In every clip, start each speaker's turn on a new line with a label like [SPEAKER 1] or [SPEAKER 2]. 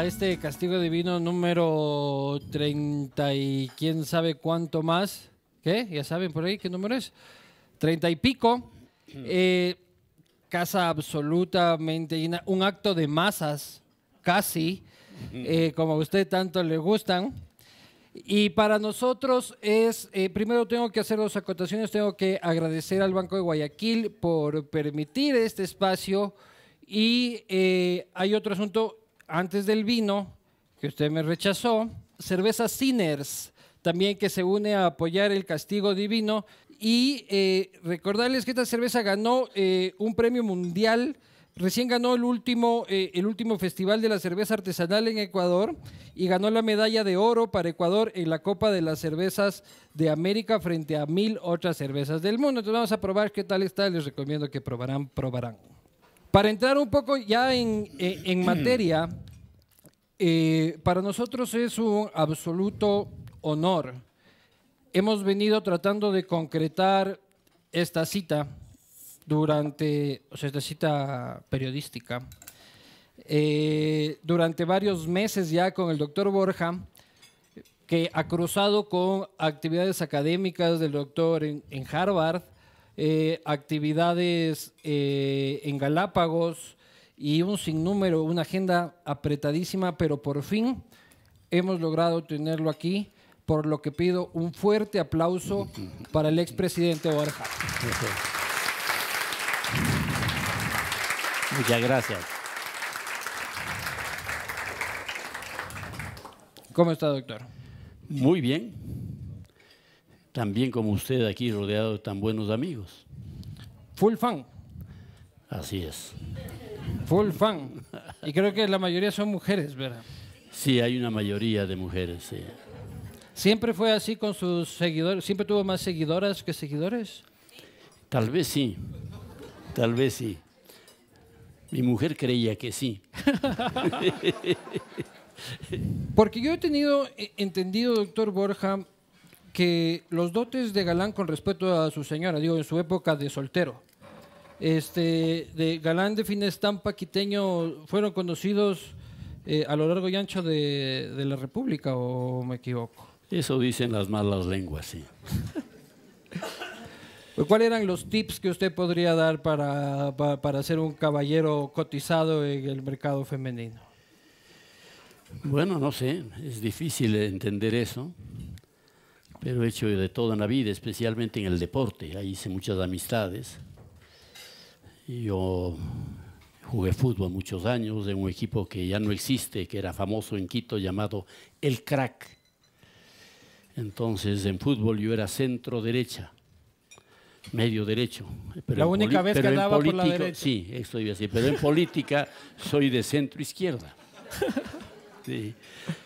[SPEAKER 1] a este castigo divino número 30 y quién sabe cuánto más. ¿Qué? ¿Ya saben por ahí qué número es? 30 y pico. Casa absolutamente llena. Un acto de masas, casi, como a usted tanto le gustan. Y para nosotros es, primero tengo que hacer dos acotaciones, tengo que agradecer al Banco de Guayaquil por permitir este espacio y hay otro asunto antes del vino que usted me rechazó, cerveza Sinners, también que se une a apoyar el castigo divino y recordarles que esta cerveza ganó un premio mundial. Recién ganó el último Festival de la Cerveza Artesanal en Ecuador y ganó la medalla de oro para Ecuador en la Copa de las Cervezas de América frente a 1000 otras cervezas del mundo. Entonces vamos a probar qué tal está. Les recomiendo que probarán. Para entrar un poco ya en materia, para nosotros es un absoluto honor. Hemos venido tratando de concretar esta cita esta cita periodística, durante varios meses ya con el doctor Borja, que ha cruzado con actividades académicas del doctor en Harvard, actividades en Galápagos y un sinnúmero, una agenda apretadísima, pero por fin hemos logrado tenerlo aquí, por lo que pido un fuerte aplauso para el expresidente Borja.
[SPEAKER 2] Muchas gracias.
[SPEAKER 1] ¿Cómo está, doctor?
[SPEAKER 2] Muy bien. También como usted aquí rodeado de tan buenos amigos.
[SPEAKER 1] Full fan.
[SPEAKER 2] Así es.
[SPEAKER 1] Full fan. Y creo que la mayoría son mujeres, ¿verdad?
[SPEAKER 2] Sí, hay una mayoría de mujeres, sí.
[SPEAKER 1] ¿Siempre fue así con sus seguidores? ¿Siempre tuvo más seguidoras que seguidores?
[SPEAKER 2] Tal vez sí. Tal vez sí. Mi mujer creía que sí.
[SPEAKER 1] Porque yo he tenido entendido, doctor Borja, que los dotes de galán con respecto a su señora, digo, en su época de soltero, de galán de fina estampa quiteño, fueron conocidos a lo largo y ancho de la República, ¿o me equivoco?
[SPEAKER 2] Eso dicen las malas lenguas, sí.
[SPEAKER 1] ¿Cuáles eran los tips que usted podría dar para ser un caballero cotizado en el mercado femenino?
[SPEAKER 2] Bueno, no sé, es difícil entender eso, pero he hecho de todo en la vida, especialmente en el deporte. Ahí hice muchas amistades. Yo jugué fútbol muchos años en un equipo que ya no existe, que era famoso en Quito, llamado El Crack. Entonces, en fútbol yo era centro derecha. Medio derecho. Pero
[SPEAKER 1] la única vez que andaba por la derecha.
[SPEAKER 2] Sí, eso iba a decir, pero en política soy de centro izquierda. Sí.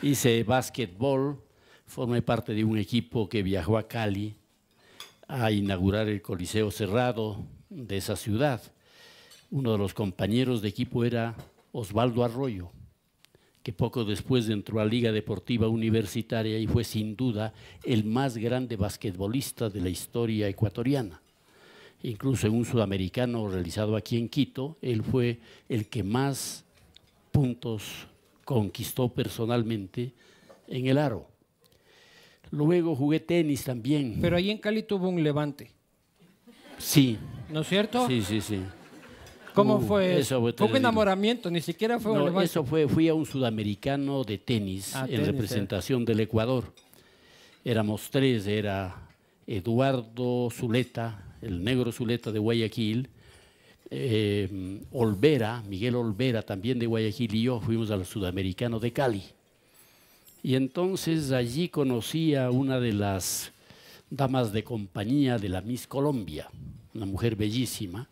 [SPEAKER 2] Hice básquetbol, formé parte de un equipo que viajó a Cali a inaugurar el Coliseo Cerrado de esa ciudad. Uno de los compañeros de equipo era Osvaldo Arroyo, que poco después entró a Liga Deportiva Universitaria y fue sin duda el más grande basquetbolista de la historia ecuatoriana. Incluso en un sudamericano realizado aquí en Quito, él fue el que más puntos conquistó personalmente en el aro. Luego jugué tenis también.
[SPEAKER 1] Pero ahí en Cali tuvo un levante.
[SPEAKER 2] Sí.
[SPEAKER 1] ¿No es cierto?
[SPEAKER 2] Sí, sí, sí.
[SPEAKER 1] ¿Cómo fue eso? Fue un
[SPEAKER 2] terrible.
[SPEAKER 1] enamoramiento, ni siquiera fue un levante.
[SPEAKER 2] Eso fui a un sudamericano de tenis en representación del Ecuador. Éramos tres, era Eduardo Zuleta, el negro Zuleta de Guayaquil, Olvera, Miguel Olvera también de Guayaquil y yo fuimos al sudamericano de Cali. Y entonces allí conocí a una de las damas de compañía de la Miss Colombia, una mujer bellísima,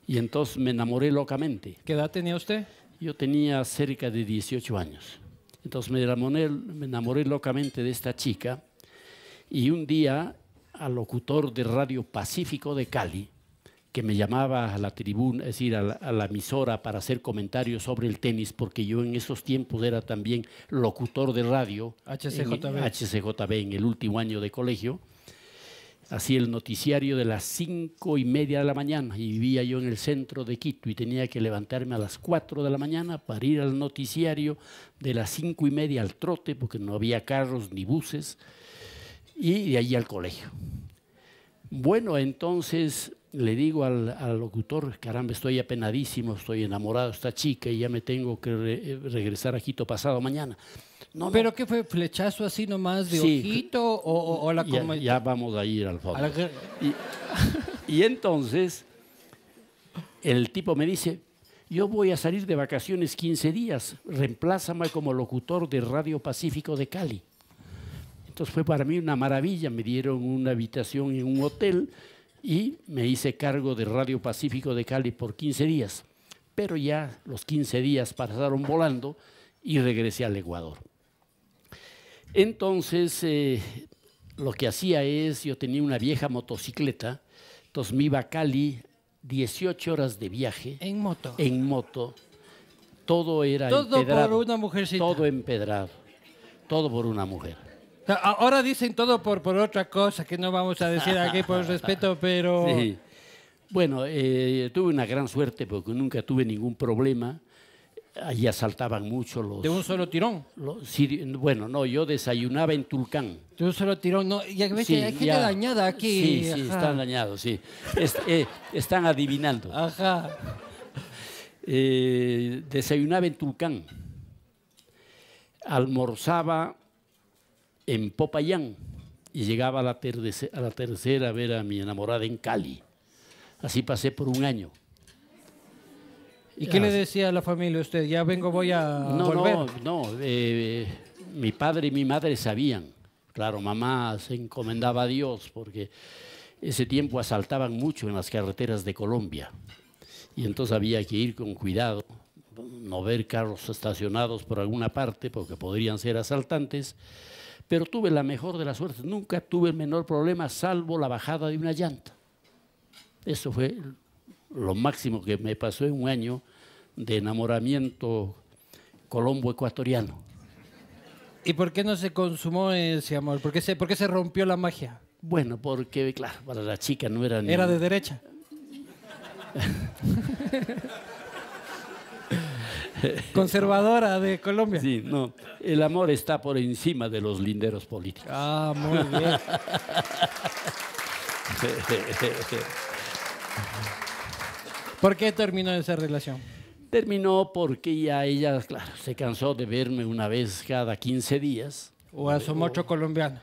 [SPEAKER 2] y entonces me enamoré locamente.
[SPEAKER 1] ¿Qué edad tenía usted?
[SPEAKER 2] Yo tenía cerca de 18 años. Entonces me enamoré locamente de esta chica y un día al locutor de Radio Pacífico de Cali, que me llamaba a la tribuna, es decir, a la emisora para hacer comentarios sobre el tenis, porque yo en esos tiempos era también locutor de radio,
[SPEAKER 1] HCJB
[SPEAKER 2] en el último año de colegio. hacía el noticiario de las 5:30 de la mañana y vivía yo en el centro de Quito y tenía que levantarme a las 4 de la mañana para ir al noticiario de las 5:30 al trote, porque no había carros ni buses, y de allí al colegio. Bueno, entonces le digo al locutor, caramba, estoy apenadísimo, estoy enamorado de esta chica y ya me tengo que regresar a Quito pasado mañana. No,
[SPEAKER 1] ¿Pero
[SPEAKER 2] no.
[SPEAKER 1] qué fue? ¿Flechazo así nomás de
[SPEAKER 2] Sí.
[SPEAKER 1] ojito o la
[SPEAKER 2] Ya vamos a ir al fondo.
[SPEAKER 1] a la-
[SPEAKER 2] Y entonces el tipo me dice, yo voy a salir de vacaciones 15 días, reemplázame como locutor de Radio Pacífico de Cali. Entonces fue para mí una maravilla, me dieron una habitación en un hotel y me hice cargo de Radio Pacífico de Cali por 15 días. Pero ya los 15 días pasaron volando y regresé al Ecuador. Entonces, lo que hacía es, yo tenía una vieja motocicleta, entonces me iba a Cali, 18 horas de viaje.
[SPEAKER 1] En moto.
[SPEAKER 2] En moto. Todo era
[SPEAKER 1] Todo
[SPEAKER 2] empedrado.
[SPEAKER 1] por una mujercita.
[SPEAKER 2] Todo empedrado. Todo por una mujer.
[SPEAKER 1] Ahora dicen todo por otra cosa que no vamos a decir aquí por respeto, pero...
[SPEAKER 2] Sí. Bueno, tuve una gran suerte porque nunca tuve ningún problema. Allí asaltaban mucho los...
[SPEAKER 1] De un solo tirón.
[SPEAKER 2] Bueno, no, yo desayunaba en Tulcán.
[SPEAKER 1] De un solo tirón. No, ya ves
[SPEAKER 2] Sí,
[SPEAKER 1] que hay gente
[SPEAKER 2] ya.
[SPEAKER 1] dañada aquí.
[SPEAKER 2] Sí, sí,
[SPEAKER 1] Ajá.
[SPEAKER 2] están dañados, sí. Están adivinando.
[SPEAKER 1] Ajá.
[SPEAKER 2] Desayunaba en Tulcán. Almorzaba en Popayán y llegaba a la tercera a ver a mi enamorada en Cali. Así pasé por un año.
[SPEAKER 1] ¿Y qué le decía a la familia usted? Ya vengo, voy a volver.
[SPEAKER 2] No. Mi padre y mi madre sabían. Claro, mamá se encomendaba a Dios porque ese tiempo asaltaban mucho en las carreteras de Colombia. Y entonces había que ir con cuidado, no ver carros estacionados por alguna parte porque podrían ser asaltantes. Pero tuve la mejor de las suertes. Nunca tuve el menor problema salvo la bajada de una llanta. Eso fue lo máximo que me pasó en un año de enamoramiento colombo-ecuatoriano.
[SPEAKER 1] ¿Y por qué no se consumó ese amor? ¿Por qué se rompió la magia?
[SPEAKER 2] Bueno, porque, claro, para la chica no era ni...
[SPEAKER 1] Era de derecha. Conservadora de Colombia.
[SPEAKER 2] Sí, no. El amor está por encima de los linderos políticos.
[SPEAKER 1] Ah, muy bien. ¿Por qué terminó esa relación?
[SPEAKER 2] Terminó porque ya ella, claro, se cansó de verme una vez cada 15 días.
[SPEAKER 1] ¿O asomó otro colombiano?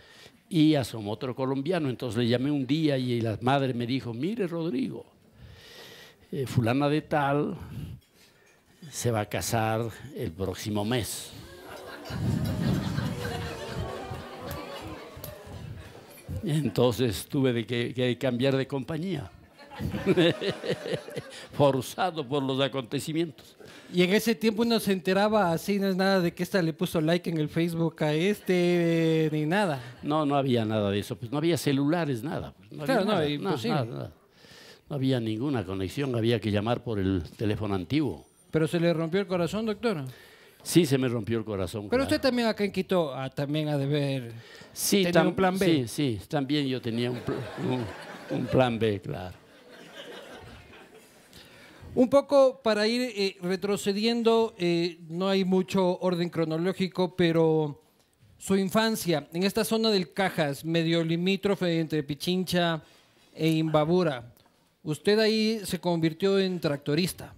[SPEAKER 2] Y asomó otro colombiano. Entonces le llamé un día y la madre me dijo, mire Rodrigo, fulana de tal se va a casar el próximo mes. Entonces tuve que cambiar de compañía. Forzado por los acontecimientos.
[SPEAKER 1] Y en ese tiempo uno se enteraba así, no es nada de que esta le puso like en el Facebook a este, ni nada.
[SPEAKER 2] No había nada de eso, pues no había celulares, nada. Pues, no
[SPEAKER 1] Claro,
[SPEAKER 2] había
[SPEAKER 1] no,
[SPEAKER 2] nada,
[SPEAKER 1] imposible.
[SPEAKER 2] nada. No había ninguna conexión, había que llamar por el teléfono antiguo.
[SPEAKER 1] Pero se le rompió el corazón, doctor.
[SPEAKER 2] Sí, se me rompió el corazón.
[SPEAKER 1] Pero
[SPEAKER 2] claro.
[SPEAKER 1] usted también acá en Quito también ha de ver.
[SPEAKER 2] Sí,
[SPEAKER 1] tenía un plan B.
[SPEAKER 2] Sí, también yo tenía un plan B, claro.
[SPEAKER 1] Un poco para ir retrocediendo, no hay mucho orden cronológico, pero su infancia en esta zona del Cajas, medio limítrofe entre Pichincha e Imbabura, usted ahí se convirtió en tractorista.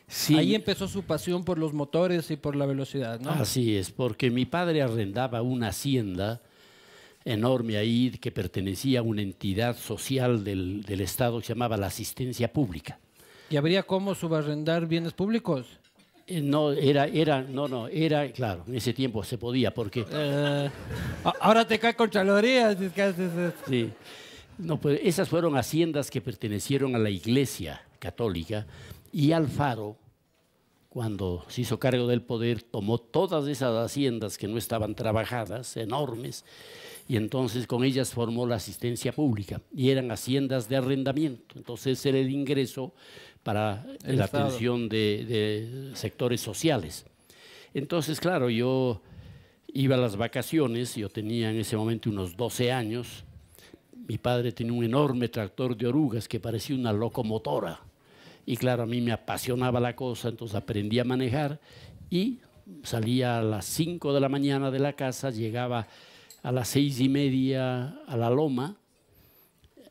[SPEAKER 2] Sí.
[SPEAKER 1] Ahí empezó su pasión por los motores y por la velocidad, ¿no?
[SPEAKER 2] Así es, porque mi padre arrendaba una hacienda enorme ahí que pertenecía a una entidad social del Estado que se llamaba la Asistencia Pública.
[SPEAKER 1] ¿Y habría cómo subarrendar bienes públicos?
[SPEAKER 2] Claro, en ese tiempo se podía, porque...
[SPEAKER 1] Ahora te cae Contraloría.
[SPEAKER 2] Sí. No, pues esas fueron haciendas que pertenecieron a la Iglesia Católica y Alfaro, cuando se hizo cargo del poder, tomó todas esas haciendas que no estaban trabajadas, enormes, y entonces con ellas formó la Asistencia Pública y eran haciendas de arrendamiento. Entonces era el ingreso para la atención de sectores sociales. Entonces, claro, yo iba a las vacaciones, yo tenía en ese momento unos 12 años, Mi padre tenía un enorme tractor de orugas que parecía una locomotora. Y claro, a mí me apasionaba la cosa, entonces aprendí a manejar y salía a las 5 de la mañana de la casa, llegaba a las 6:30 a la loma,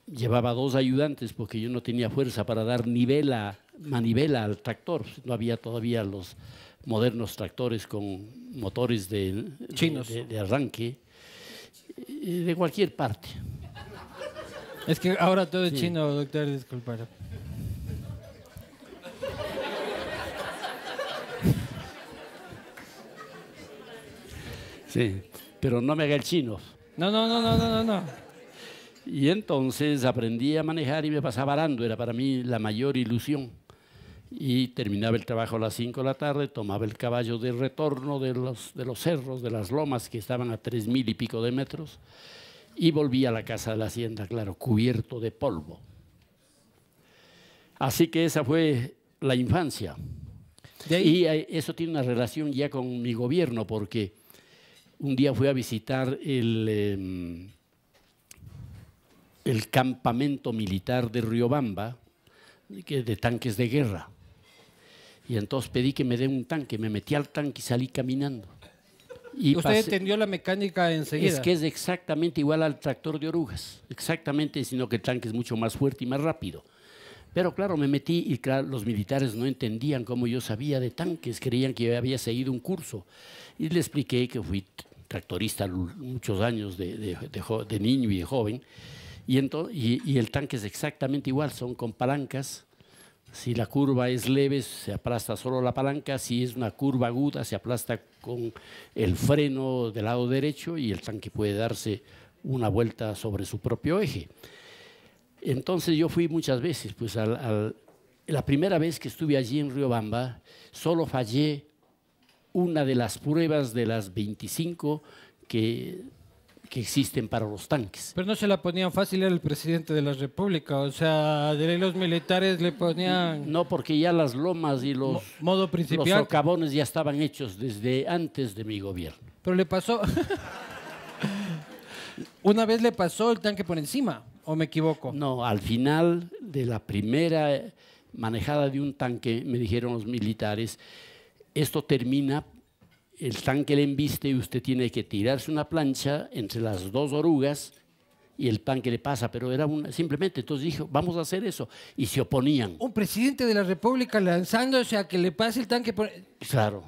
[SPEAKER 2] llevaba 2 ayudantes porque yo no tenía fuerza para dar manivela al tractor, no había todavía los modernos tractores con motores
[SPEAKER 1] chinos
[SPEAKER 2] de arranque, de cualquier parte.
[SPEAKER 1] Es que ahora todo es
[SPEAKER 2] Sí.
[SPEAKER 1] chino, doctor, disculpa.
[SPEAKER 2] Sí, pero no me haga el chino.
[SPEAKER 1] No.
[SPEAKER 2] Y entonces aprendí a manejar y me pasaba arando, era para mí la mayor ilusión. Y terminaba el trabajo a las 5 de la tarde, tomaba el caballo de retorno de los cerros, de las lomas que estaban a 3.000 y pico de metros, y volví a la casa de la hacienda, claro, cubierto de polvo. Así que esa fue la infancia.
[SPEAKER 1] De ahí,
[SPEAKER 2] Y eso tiene una relación ya con mi gobierno, porque un día fui a visitar el campamento militar de Riobamba, de tanques de guerra. Y entonces pedí que me den un tanque, me metí al tanque y salí caminando. Y
[SPEAKER 1] usted entendió la mecánica enseguida.
[SPEAKER 2] es que es exactamente igual al tractor de orugas, exactamente, sino que el tanque es mucho más fuerte y más rápido. Pero claro, me metí y claro, los militares no entendían cómo yo sabía de tanques, creían que yo había seguido un curso. Y le expliqué que fui tractorista muchos años de niño y de joven, y el tanque es exactamente igual, son con palancas. Si la curva es leve, se aplasta solo la palanca. Si es una curva aguda, se aplasta con el freno del lado derecho y el tanque puede darse una vuelta sobre su propio eje. Entonces yo fui muchas veces, pues la primera vez que estuve allí en Riobamba, solo fallé una de las pruebas de las 25 que existen para los tanques.
[SPEAKER 1] Pero no se la ponían fácil, era el presidente de la República. O sea, de ley los militares le ponían
[SPEAKER 2] No, porque ya las lomas y
[SPEAKER 1] modo
[SPEAKER 2] los
[SPEAKER 1] principiante.
[SPEAKER 2] socavones ya estaban hechos desde antes de mi gobierno.
[SPEAKER 1] Pero le pasó. Una vez le pasó el tanque por encima, ¿o me equivoco?
[SPEAKER 2] No, al final de la primera manejada de un tanque, me dijeron los militares, esto termina, el tanque le embiste y usted tiene que tirarse una plancha entre las 2 orugas y el tanque le pasa, pero era simplemente, entonces dijo, vamos a hacer eso, y se oponían.
[SPEAKER 1] Un presidente de la República lanzándose a que le pase el tanque por...
[SPEAKER 2] Claro.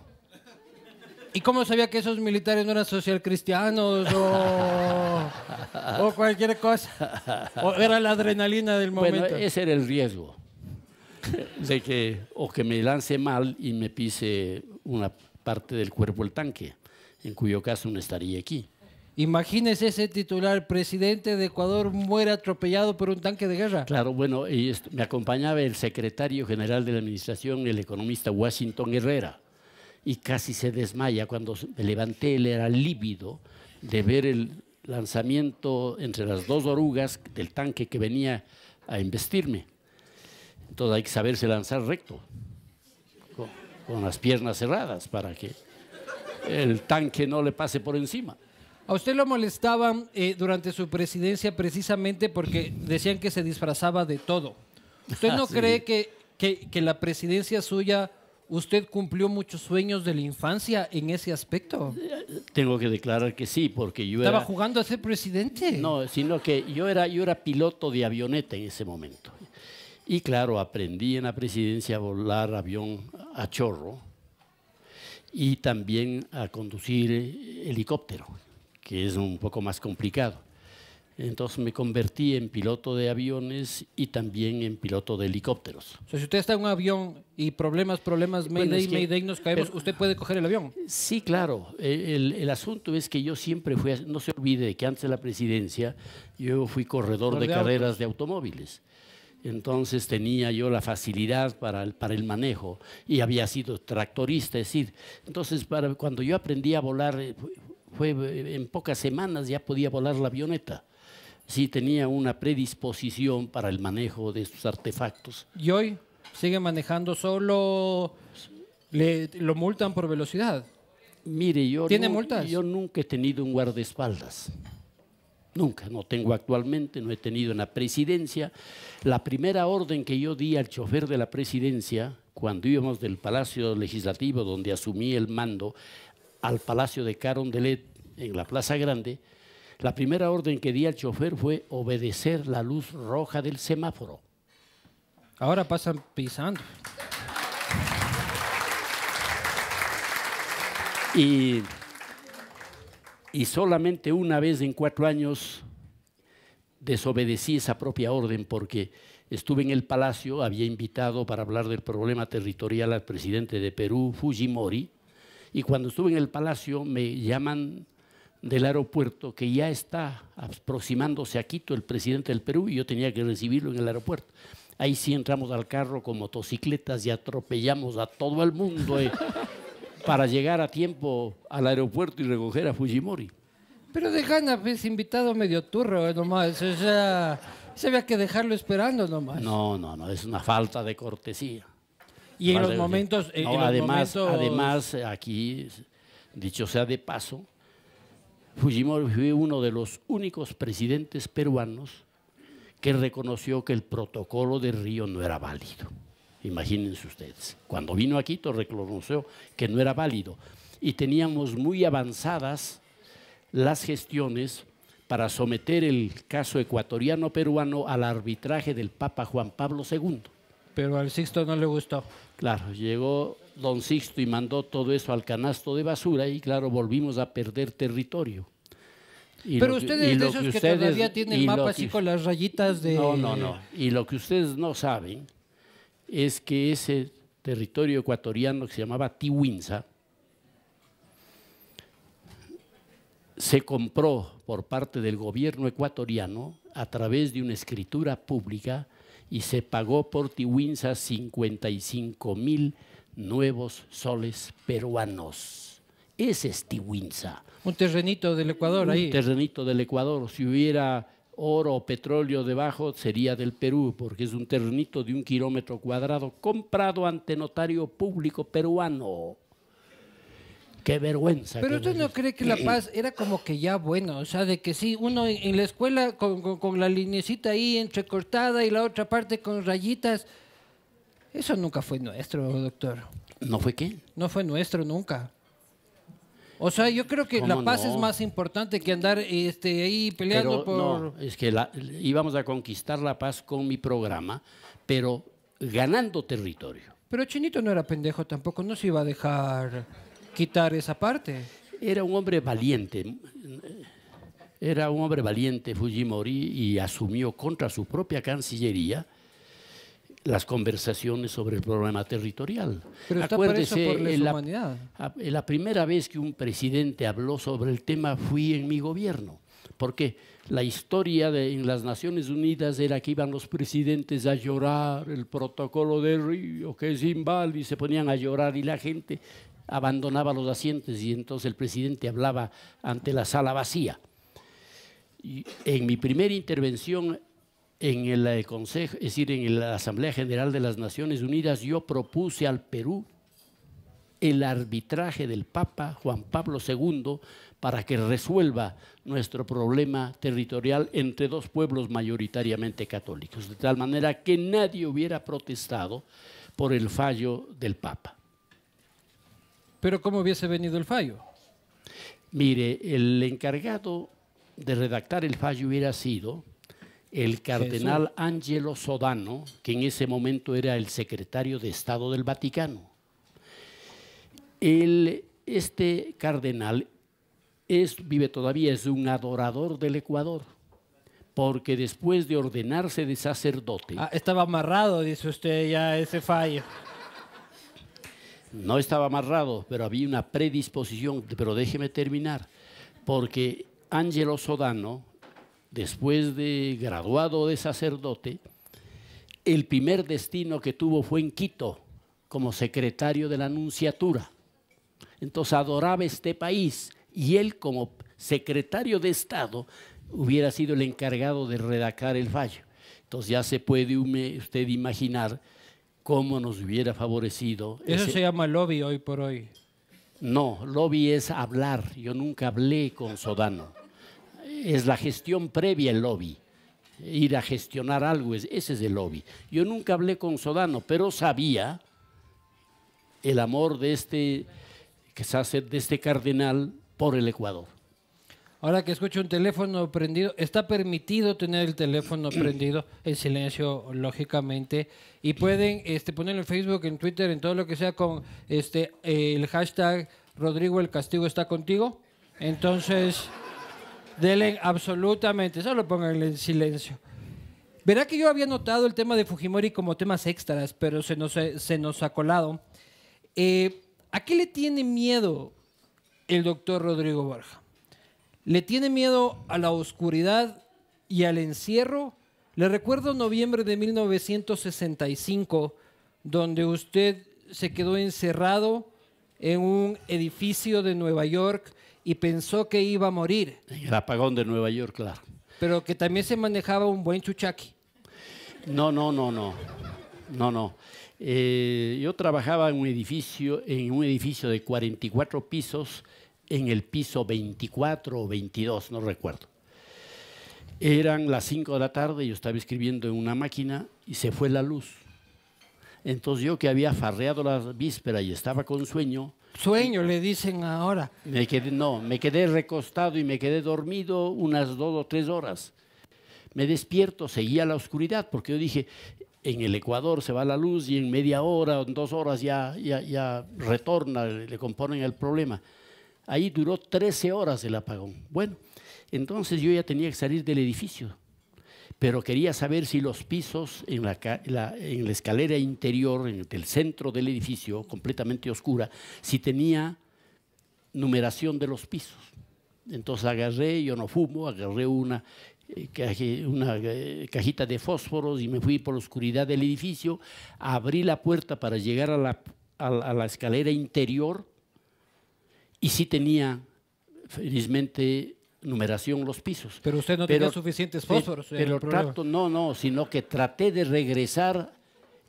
[SPEAKER 1] ¿Y cómo sabía que esos militares no eran socialcristianos o cualquier cosa? ¿O era la adrenalina del momento?
[SPEAKER 2] Bueno, ese era el riesgo, de que me lance mal y me pise una parte del cuerpo del tanque, en cuyo caso no estaría aquí.
[SPEAKER 1] Imagínese ese titular, presidente de Ecuador muere atropellado por un tanque de guerra.
[SPEAKER 2] Claro, bueno, y me acompañaba el secretario general de la administración, el economista Washington Herrera, y casi se desmaya. Cuando me levanté, él era lívido de ver el lanzamiento entre las 2 orugas del tanque que venía a embestirme. Entonces hay que saberse lanzar recto, con las piernas cerradas, para que el tanque no le pase por encima.
[SPEAKER 1] A usted lo molestaban durante su presidencia precisamente porque decían que se disfrazaba de todo. ¿Usted no
[SPEAKER 2] Sí.
[SPEAKER 1] cree que la presidencia suya, usted cumplió muchos sueños de la infancia en ese aspecto?
[SPEAKER 2] Tengo que declarar que sí, porque yo
[SPEAKER 1] ¿Estaba
[SPEAKER 2] era...
[SPEAKER 1] jugando a ser presidente?
[SPEAKER 2] No, sino que yo era piloto de avioneta en ese momento. Y claro, aprendí en la presidencia a volar avión a chorro y también a conducir helicóptero, que es un poco más complicado. Entonces me convertí en piloto de aviones y también en piloto de helicópteros.
[SPEAKER 1] O sea, si usted está en un avión y problemas,
[SPEAKER 2] Bueno,
[SPEAKER 1] Mayday,
[SPEAKER 2] es que-
[SPEAKER 1] Mayday, nos caemos,
[SPEAKER 2] pero-
[SPEAKER 1] usted puede coger el avión.
[SPEAKER 2] Sí, claro. El asunto es que yo siempre fui, no se olvide de que antes de la presidencia yo fui corredor de carreras de automóviles. Entonces tenía yo la facilidad para el manejo y había sido tractorista, es decir, entonces cuando yo aprendí a volar, fue en pocas semanas ya podía volar la avioneta. Sí, tenía una predisposición para el manejo de estos artefactos.
[SPEAKER 1] Y hoy sigue manejando solo, lo multan por velocidad.
[SPEAKER 2] Mire,
[SPEAKER 1] ¿Tiene multas?
[SPEAKER 2] yo nunca he tenido un guardaespaldas. Nunca, no tengo actualmente, no he tenido en la presidencia. La primera orden que yo di al chofer de la presidencia, cuando íbamos del Palacio Legislativo, donde asumí el mando, al Palacio de Carondelet, en la Plaza Grande, la primera orden que di al chofer fue obedecer la luz roja del semáforo.
[SPEAKER 1] Ahora pasan pisando.
[SPEAKER 2] Y solamente una vez en 4 años desobedecí esa propia orden porque estuve en el Palacio, había invitado para hablar del problema territorial al presidente de Perú, Fujimori, y cuando estuve en el Palacio me llaman del aeropuerto que ya está aproximándose a Quito el presidente del Perú y yo tenía que recibirlo en el aeropuerto. Ahí sí entramos al carro con motocicletas y atropellamos a todo el mundo para llegar a tiempo al aeropuerto y recoger a Fujimori.
[SPEAKER 1] Pero de gana, pues, invitado medio turro, nomás. O sea, se había que dejarlo esperando nomás.
[SPEAKER 2] No, es una falta de cortesía.
[SPEAKER 1] Y en los momentos...
[SPEAKER 2] Además, aquí, dicho sea de paso, Fujimori fue uno de los únicos presidentes peruanos que reconoció que el protocolo de Río no era válido. Imagínense ustedes, cuando vino a Quito reconoció que no era válido y teníamos muy avanzadas las gestiones para someter el caso ecuatoriano-peruano al arbitraje del Papa Juan Pablo II.
[SPEAKER 1] Pero al Sixto no le gustó.
[SPEAKER 2] Claro, llegó don Sixto y mandó todo eso al canasto de basura y claro, volvimos a perder territorio.
[SPEAKER 1] Pero ustedes de esos que todavía tienen el mapa así con las rayitas de...
[SPEAKER 2] No. Y lo que ustedes no saben es que ese territorio ecuatoriano que se llamaba Tiwinza se compró por parte del gobierno ecuatoriano a través de una escritura pública y se pagó por Tiwinza 55.000 nuevos soles peruanos. Ese es Tiwinza.
[SPEAKER 1] Un terrenito del Ecuador ahí.
[SPEAKER 2] Un terrenito del Ecuador. Si hubiera oro o petróleo debajo, sería del Perú, porque es un terrenito de 1 kilómetro cuadrado comprado ante notario público peruano. ¡Qué vergüenza!
[SPEAKER 1] Pero usted no cree que La Paz era como que ya bueno, o sea, de que sí, uno en la escuela con la linecita ahí entrecortada y la otra parte con rayitas. Eso nunca fue nuestro, doctor.
[SPEAKER 2] ¿No fue qué?
[SPEAKER 1] No fue nuestro nunca. O sea, yo creo que La Paz es más importante que andar ahí peleando por...
[SPEAKER 2] No, es que íbamos a conquistar La Paz con mi programa, pero ganando territorio.
[SPEAKER 1] Pero Chinito no era pendejo tampoco, no se iba a dejar quitar esa parte.
[SPEAKER 2] Era un hombre valiente. Era un hombre valiente Fujimori y asumió contra su propia Cancillería las conversaciones sobre el problema territorial.
[SPEAKER 1] Pero está preso por la humanidad.
[SPEAKER 2] La primera vez que un presidente habló sobre el tema fui en mi gobierno, porque la historia en las Naciones Unidas era que iban los presidentes a llorar el protocolo de Río, que es inválido, y se ponían a llorar y la gente abandonaba los asientos y entonces el presidente hablaba ante la sala vacía. Y en mi primera intervención en el Consejo, es decir, en la Asamblea General de las Naciones Unidas, yo propuse al Perú el arbitraje del Papa Juan Pablo II para que resuelva nuestro problema territorial entre dos pueblos mayoritariamente católicos, de tal manera que nadie hubiera protestado por el fallo del Papa.
[SPEAKER 1] ¿Pero cómo hubiese venido el fallo?
[SPEAKER 2] Mire, el encargado de redactar el fallo hubiera sido el cardenal Angelo Sodano, que en ese momento era el secretario de Estado del Vaticano. Este cardenal vive todavía, es un adorador del Ecuador, porque después de ordenarse de sacerdote...
[SPEAKER 1] estaba amarrado, dice usted, ya ese fallo.
[SPEAKER 2] No estaba amarrado, pero había una predisposición, pero déjeme terminar, porque Angelo Sodano, después de graduado de sacerdote, el primer destino que tuvo fue en Quito, como secretario de la Nunciatura. Entonces adoraba este país y él como secretario de Estado hubiera sido el encargado de redactar el fallo. Entonces ya se puede usted imaginar cómo nos hubiera favorecido.
[SPEAKER 1] Eso se llama lobby hoy por hoy.
[SPEAKER 2] No, lobby es hablar. Yo nunca hablé con Sodano. es la gestión previa al lobby. Ir a gestionar algo, ese es el lobby. Yo nunca hablé con Sodano, pero sabía el amor de este cardenal por el Ecuador.
[SPEAKER 1] Ahora que escucho un teléfono prendido, está permitido tener el teléfono prendido en silencio, lógicamente, y pueden ponerlo en Facebook, en Twitter, en todo lo que sea con el hashtag Rodrigo el castigo está contigo. Entonces, denle absolutamente, solo pónganle en silencio. Verá que yo había notado el tema de Fujimori como temas extras, pero se nos ha colado. ¿A qué le tiene miedo el doctor Rodrigo Borja? ¿Le tiene miedo a la oscuridad y al encierro? Le recuerdo noviembre de 1965, donde usted se quedó encerrado en un edificio de Nueva York y pensó que iba a morir.
[SPEAKER 2] El apagón de Nueva York, claro.
[SPEAKER 1] Pero que también se manejaba un buen chuchaqui.
[SPEAKER 2] No. Yo trabajaba en un edificio de 44 pisos, en el piso 24 o 22, no recuerdo. Eran las 5 de la tarde, yo estaba escribiendo en una máquina y se fue la luz. Entonces yo, que había farreado la víspera y estaba con sueño.
[SPEAKER 1] Sueño, le dicen ahora.
[SPEAKER 2] Me quedé recostado y me quedé dormido unas 2 o 3 horas. Me despierto, seguía la oscuridad, porque yo dije, en el Ecuador se va la luz y en media hora o en 2 horas ya retorna, le componen el problema. Ahí duró 13 horas el apagón. Bueno, entonces yo ya tenía que salir del edificio, pero quería saber si los pisos en la escalera interior, en el centro del edificio, completamente oscura, si tenía numeración de los pisos. Entonces agarré, yo no fumo, agarré una cajita de fósforos y me fui por la oscuridad del edificio, abrí la puerta para llegar a la escalera interior y sí tenía, felizmente, numeración los pisos.
[SPEAKER 1] Pero usted no tenía suficientes fósforos.
[SPEAKER 2] Sino que traté de regresar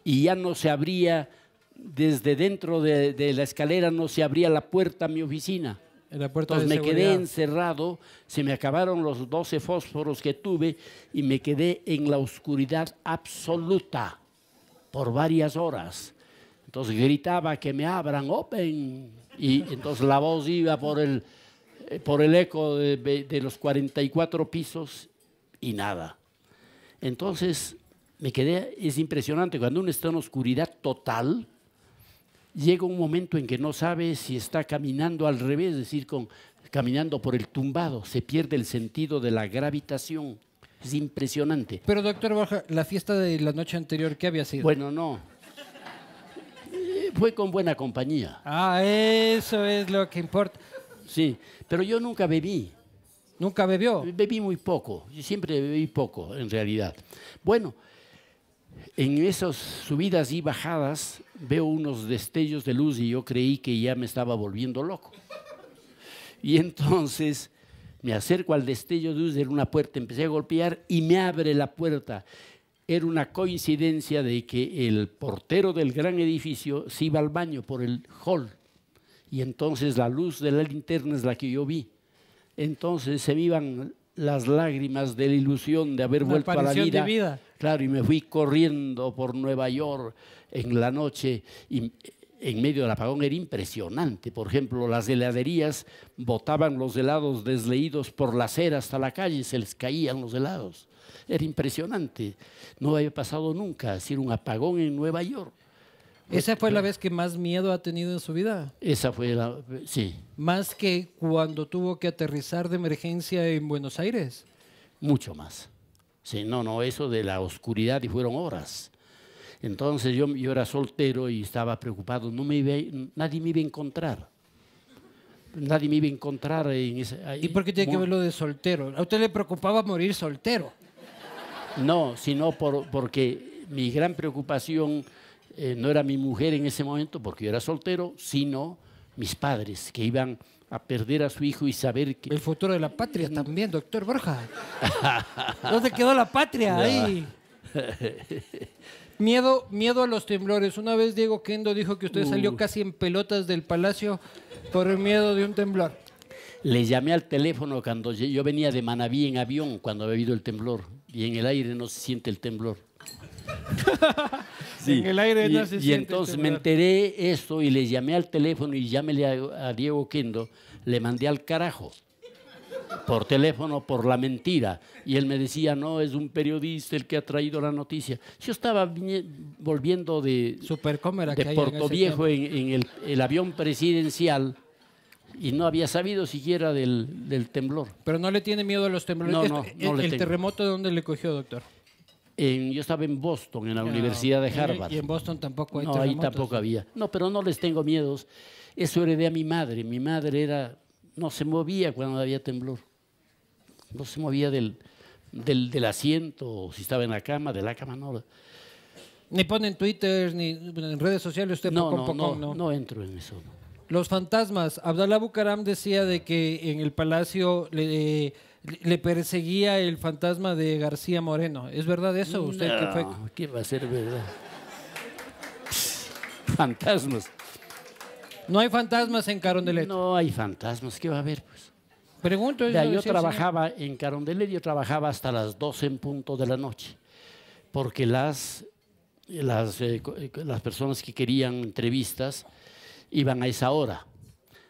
[SPEAKER 2] y ya no se abría, desde dentro de la escalera no se abría la puerta a mi oficina. Entonces me quedé encerrado, se me acabaron los 12 fósforos que tuve y me quedé en la oscuridad absoluta por varias horas. Entonces gritaba que me abran, open, y entonces la voz iba por el eco de los 44 pisos y nada. Entonces me quedé, es impresionante, cuando uno está en oscuridad total, llega un momento en que no sabe si está caminando al revés, es decir, caminando por el tumbado, se pierde el sentido de la gravitación. Es impresionante.
[SPEAKER 1] Pero doctor Borja, la fiesta de la noche anterior, ¿qué había sido?
[SPEAKER 2] Bueno, no. Fue con buena compañía.
[SPEAKER 1] Ah, eso es lo que importa.
[SPEAKER 2] Sí, pero yo nunca bebí.
[SPEAKER 1] ¿Nunca bebió?
[SPEAKER 2] Bebí muy poco, yo siempre bebí poco, en realidad. Bueno, en esas subidas y bajadas veo unos destellos de luz y yo creí que ya me estaba volviendo loco. Y entonces me acerco al destello de luz de una puerta, empecé a golpear y me abre la puerta. Era una coincidencia de que el portero del gran edificio se iba al baño por el hall y entonces la luz de la linterna es la que yo vi. Entonces se me iban las lágrimas de la ilusión de haber vuelto a la vida. Claro, y me fui corriendo por Nueva York en la noche y en medio del apagón era impresionante. Por ejemplo, las heladerías botaban los helados desleídos por la acera hasta la calle y se les caían los helados. Era impresionante. No había pasado nunca, es decir, un apagón en Nueva York.
[SPEAKER 1] ¿Esa fue la vez que más miedo ha tenido en su vida?
[SPEAKER 2] Esa fue sí.
[SPEAKER 1] ¿Más que cuando tuvo que aterrizar de emergencia en Buenos Aires?
[SPEAKER 2] Mucho más. Sí, eso de la oscuridad y fueron horas. Entonces yo era soltero y estaba preocupado, nadie me iba a encontrar. Nadie me iba a encontrar en
[SPEAKER 1] ¿Y por qué tiene que ver lo de soltero? ¿A usted le preocupaba morir soltero?
[SPEAKER 2] No, sino porque mi gran preocupación no era mi mujer en ese momento, porque yo era soltero, sino mis padres, que iban a perder a su hijo y saber que...
[SPEAKER 1] El futuro de la patria también, doctor Borja. ¿Dónde quedó la patria? Ahí. Miedo a los temblores. Una vez Diego Kendo dijo que usted salió casi en pelotas del palacio por el miedo de un temblor.
[SPEAKER 2] Le llamé al teléfono cuando yo venía de Manabí en avión, cuando había habido el temblor. Y en el aire no se siente el temblor.
[SPEAKER 1] Sí. En el aire no se siente.
[SPEAKER 2] Y entonces me enteré esto y le llamé al teléfono y llámele a Diego Kendo. Le mandé al carajo. Por teléfono, por la mentira. Y él me decía, no, es un periodista el que ha traído la noticia. Yo estaba volviendo de Puerto Viejo en el avión presidencial y no había sabido siquiera del temblor.
[SPEAKER 1] Pero no le tiene miedo a los temblores.
[SPEAKER 2] No,
[SPEAKER 1] ¿El terremoto de dónde le cogió, doctor?
[SPEAKER 2] Yo estaba en Boston, en la Universidad de Harvard.
[SPEAKER 1] Y en Boston tampoco hay
[SPEAKER 2] terremotos.
[SPEAKER 1] No,
[SPEAKER 2] ahí tampoco había. No, pero no les tengo miedos. Eso heredé a mi madre. Mi madre no se movía cuando había temblor. No se movía del asiento, o si estaba en la cama, de la cama no.
[SPEAKER 1] Ni pone en Twitter, ni en redes sociales, usted
[SPEAKER 2] no entro en eso. No.
[SPEAKER 1] Los fantasmas. Abdalá Bucaram decía de que en el palacio le perseguía el fantasma de García Moreno. ¿Es verdad eso? ¿Usted
[SPEAKER 2] no,
[SPEAKER 1] qué fue?
[SPEAKER 2] ¿Qué va a ser verdad? Fantasmas.
[SPEAKER 1] No hay fantasmas en Carondelet.
[SPEAKER 2] No hay fantasmas, ¿qué va a haber? Pues?
[SPEAKER 1] Pregunto.
[SPEAKER 2] Yo trabajaba en Carondelet, yo trabajaba hasta las 12 en punto de la noche, porque las personas que querían entrevistas iban a esa hora.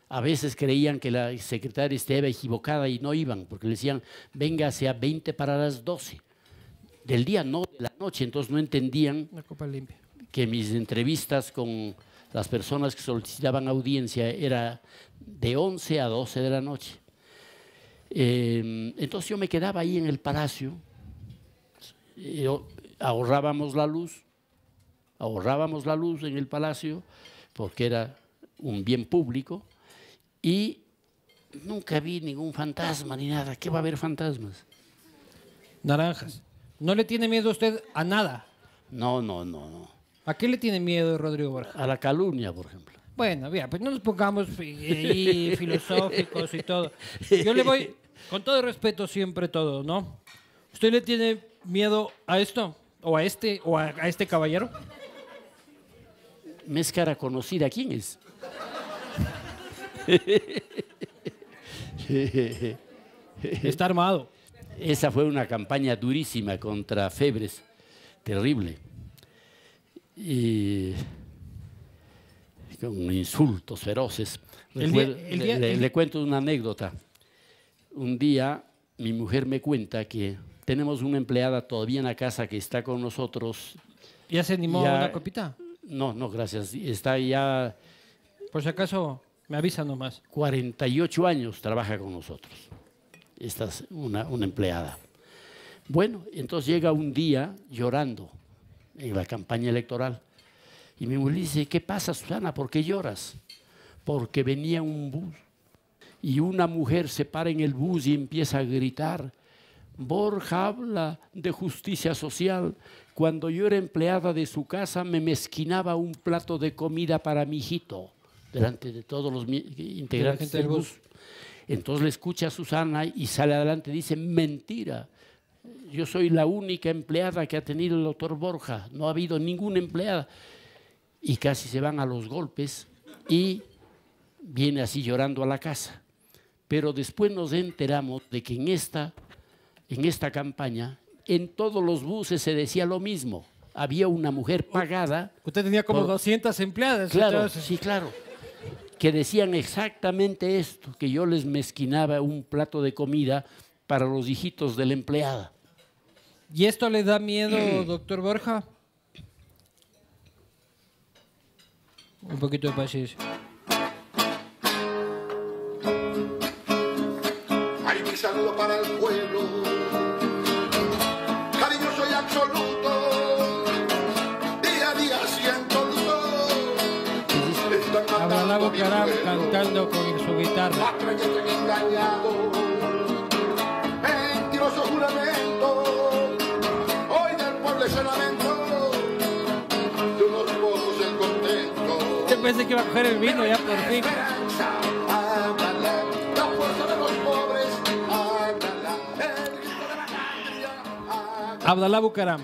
[SPEAKER 2] A veces creían que la secretaria estaba equivocada y no iban, porque le decían, véngase a 20 para las 12. Del día, no de la noche, entonces no entendían que mis entrevistas con las personas que solicitaban audiencia era de 11 a 12 de la noche. Entonces yo me quedaba ahí en el palacio, ahorrábamos la luz en el palacio, porque era un bien público, y nunca vi ningún fantasma ni nada. ¿Qué va a haber fantasmas?
[SPEAKER 1] Naranjas. ¿No le tiene miedo usted a nada?
[SPEAKER 2] No.
[SPEAKER 1] ¿A qué le tiene miedo, Rodrigo Borja?
[SPEAKER 2] A la calumnia, por ejemplo.
[SPEAKER 1] Bueno, bien, pues no nos pongamos ahí filosóficos y todo. Yo le voy, con todo respeto siempre todo, ¿no? ¿Usted le tiene miedo a esto? ¿O a este caballero?
[SPEAKER 2] Me es cara conocida. ¿Quién es?
[SPEAKER 1] Está armado.
[SPEAKER 2] Esa fue una campaña durísima contra Febres, terrible. Y con insultos feroces. Le cuento una anécdota. Un día mi mujer me cuenta que tenemos una empleada todavía en la casa que está con nosotros.
[SPEAKER 1] ¿Ya se animó a una copita?
[SPEAKER 2] No, gracias. Está ya...
[SPEAKER 1] Por si acaso, me avisa nomás.
[SPEAKER 2] 48 años trabaja con nosotros. Esta es una empleada. Bueno, entonces llega un día llorando en la campaña electoral. Y mi mujer dice, ¿qué pasa, Susana? ¿Por qué lloras? Porque venía un bus y una mujer se para en el bus y empieza a gritar, Borja habla de justicia social. Cuando yo era empleada de su casa me mezquinaba un plato de comida para mi hijito, delante de todos los integrantes del bus. Entonces le escucha a Susana y sale adelante y dice, mentira. Yo soy la única empleada que ha tenido el doctor Borja, no ha habido ninguna empleada. Y casi se van a los golpes y viene así llorando a la casa. Pero después nos enteramos de que en esta campaña, en todos los buses se decía lo mismo. Había una mujer pagada.
[SPEAKER 1] Usted tenía como 200 empleadas.
[SPEAKER 2] Claro,
[SPEAKER 1] entonces.
[SPEAKER 2] sí, claro. Que decían exactamente esto, que yo les mezquinaba un plato de comida para los hijitos de la empleada.
[SPEAKER 1] ¿Y esto le da miedo, doctor Borja? Un poquito de paciencia.
[SPEAKER 3] Hay mi saludo para el pueblo, cariñoso y absoluto, día a día siento luto.
[SPEAKER 1] Abdalá Bucaram cantando con su guitarra.
[SPEAKER 3] Patria que te han engañado, mentiroso juramento, hoy del pueblo ese lamento, de unos pocos el contento.
[SPEAKER 1] Yo pensé que iba a coger el vino ya por fin.
[SPEAKER 3] La fuerza de los pobres, el grito de la patria.
[SPEAKER 1] Abdalá Bucaram.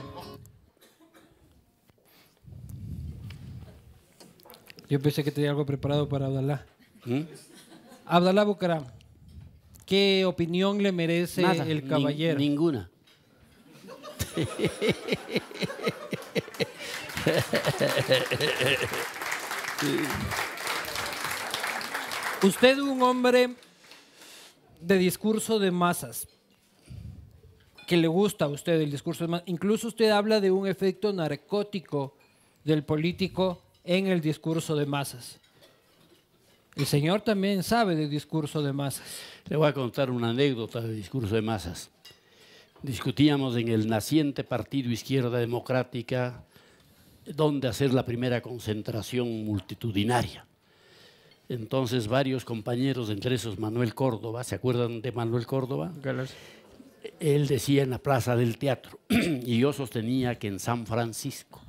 [SPEAKER 1] Yo pensé que tenía algo preparado para Abdalá. Abdalá Bucaram. ¿qué opinión le merece
[SPEAKER 2] Nada,
[SPEAKER 1] el caballero?
[SPEAKER 2] Ninguna.
[SPEAKER 1] Usted es un hombre de discurso de masas, que le gusta a usted el discurso de masas. Incluso usted habla de un efecto narcótico del político en el discurso de masas. El señor también sabe del discurso de masas.
[SPEAKER 2] Le voy a contar una anécdota del discurso de masas. Discutíamos en el naciente Partido Izquierda Democrática dónde hacer la primera concentración multitudinaria. Entonces varios compañeros, entre esos Manuel Córdoba, ¿se acuerdan de Manuel Córdoba? Él decía en la Plaza del Teatro y yo sostenía que en San Francisco.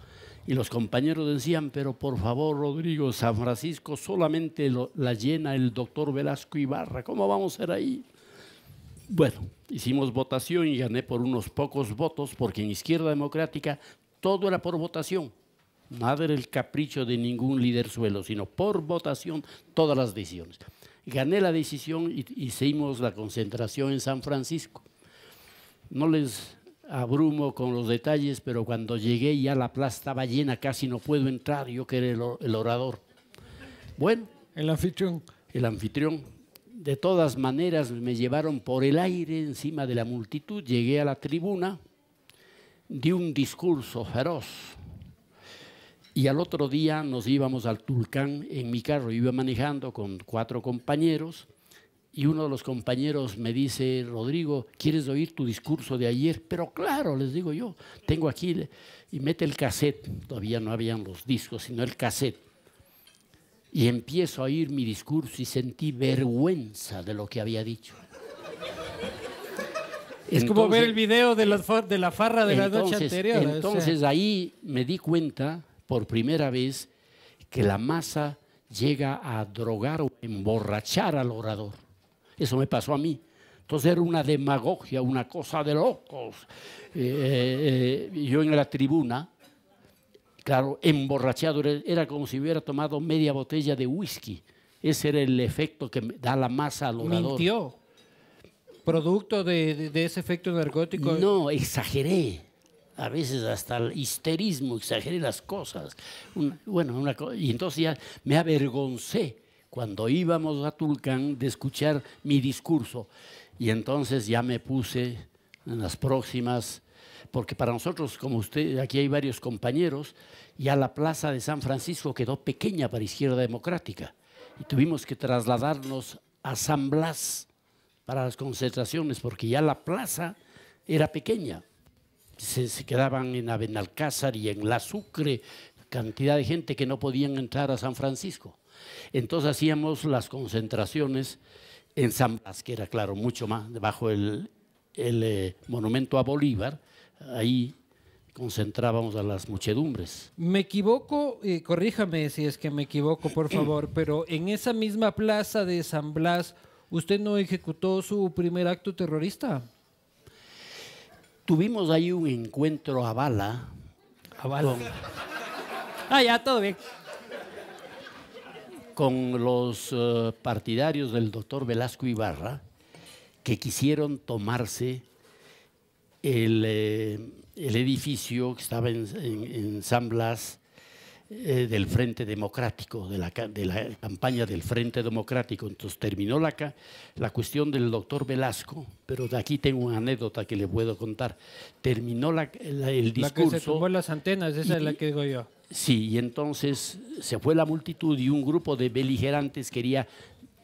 [SPEAKER 2] Y los compañeros decían, pero por favor, Rodrigo, San Francisco solamente la llena el doctor Velasco Ibarra, ¿cómo vamos a ser ahí? Bueno, hicimos votación y gané por unos pocos votos, porque en Izquierda Democrática todo era por votación. Nada era el capricho de ningún líder suelo, sino por votación todas las decisiones. Gané la decisión y hicimos la concentración en San Francisco. No les abrumo con los detalles, pero cuando llegué ya la plaza estaba llena, casi no puedo entrar, yo que era el orador. Bueno.
[SPEAKER 1] El anfitrión.
[SPEAKER 2] El anfitrión. De todas maneras me llevaron por el aire encima de la multitud, llegué a la tribuna, di un discurso feroz. Y al otro día nos íbamos al Tulcán en mi carro, iba manejando con 4 compañeros y uno de los compañeros me dice, Rodrigo, ¿quieres oír tu discurso de ayer? Pero claro, les digo yo, tengo aquí, y mete el cassette, todavía no habían los discos, sino el cassette. Y empiezo a oír mi discurso y sentí vergüenza de lo que había dicho.
[SPEAKER 1] Es como ver el video de la farra de la noche anterior.
[SPEAKER 2] Entonces ahí me di cuenta por primera vez que la masa llega a drogar o emborrachar al orador. Eso me pasó a mí. Entonces era una demagogia, una cosa de locos. Yo en la tribuna, claro, emborrachado, era como si hubiera tomado media botella de whisky. Ese era el efecto que da la masa al orador.
[SPEAKER 1] ¿Mintió? ¿Producto de ese efecto narcótico?
[SPEAKER 2] No, exageré. A veces hasta el histerismo, exageré las cosas. Y entonces ya me avergoncé cuando íbamos a Tulcán de escuchar mi discurso. Y entonces ya me puse en las próximas, porque para nosotros, como usted, aquí hay varios compañeros, ya la plaza de San Francisco quedó pequeña para Izquierda Democrática. Y tuvimos que trasladarnos a San Blas para las concentraciones, porque ya la plaza era pequeña. Se quedaban en Abenalcázar y en La Sucre, cantidad de gente que no podían entrar a San Francisco. Entonces hacíamos las concentraciones en San Blas, que era, claro, mucho más, debajo del monumento a Bolívar, ahí concentrábamos a las muchedumbres.
[SPEAKER 1] Me equivoco, corríjame si es que me equivoco, por favor, pero en esa misma plaza de San Blas, ¿usted no ejecutó su primer acto terrorista?
[SPEAKER 2] Tuvimos ahí un encuentro a bala.
[SPEAKER 1] A bala. Ya, todo bien.
[SPEAKER 2] Con los partidarios del doctor Velasco Ibarra, que quisieron tomarse el edificio que estaba en San Blas del Frente Democrático, de la campaña del Frente Democrático. Entonces terminó la cuestión del doctor Velasco, pero de aquí tengo una anécdota que le puedo contar. Terminó el discurso.
[SPEAKER 1] La que se tumbó las antenas, esa es la que digo yo.
[SPEAKER 2] Sí, y entonces se fue la multitud y un grupo de beligerantes quería,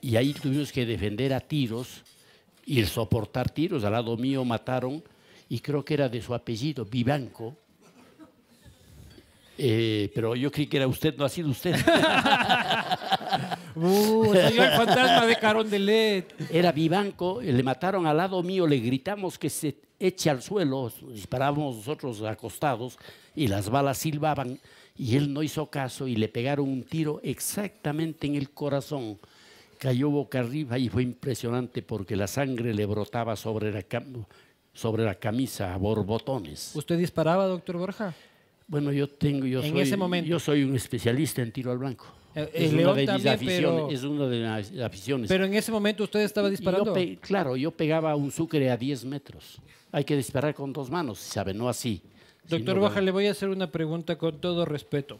[SPEAKER 2] y ahí tuvimos que defender a tiros y soportar tiros. Al lado mío mataron, y creo que era de su apellido, Vivanco. Pero yo creí que era usted, no ha sido usted.
[SPEAKER 1] Señor fantasma de Carondelet.
[SPEAKER 2] Era Vivanco, le mataron al lado mío, le gritamos que se eche al suelo, disparábamos nosotros acostados y las balas silbaban y él no hizo caso y le pegaron un tiro exactamente en el corazón. Cayó boca arriba y fue impresionante porque la sangre le brotaba sobre la camisa a borbotones.
[SPEAKER 1] ¿Usted disparaba, doctor Borja?
[SPEAKER 2] Bueno, yo soy un especialista en tiro al blanco. Es
[SPEAKER 1] León
[SPEAKER 2] una de mis
[SPEAKER 1] también,
[SPEAKER 2] aficiones. Es una de las aficiones.
[SPEAKER 1] pero en ese momento usted estaba disparando.
[SPEAKER 2] Claro, yo pegaba un sucre a 10 metros. Hay que disparar con 2 manos, ¿sabe? No así.
[SPEAKER 1] Doctor
[SPEAKER 2] sino
[SPEAKER 1] Baja, le voy a hacer una pregunta con todo respeto.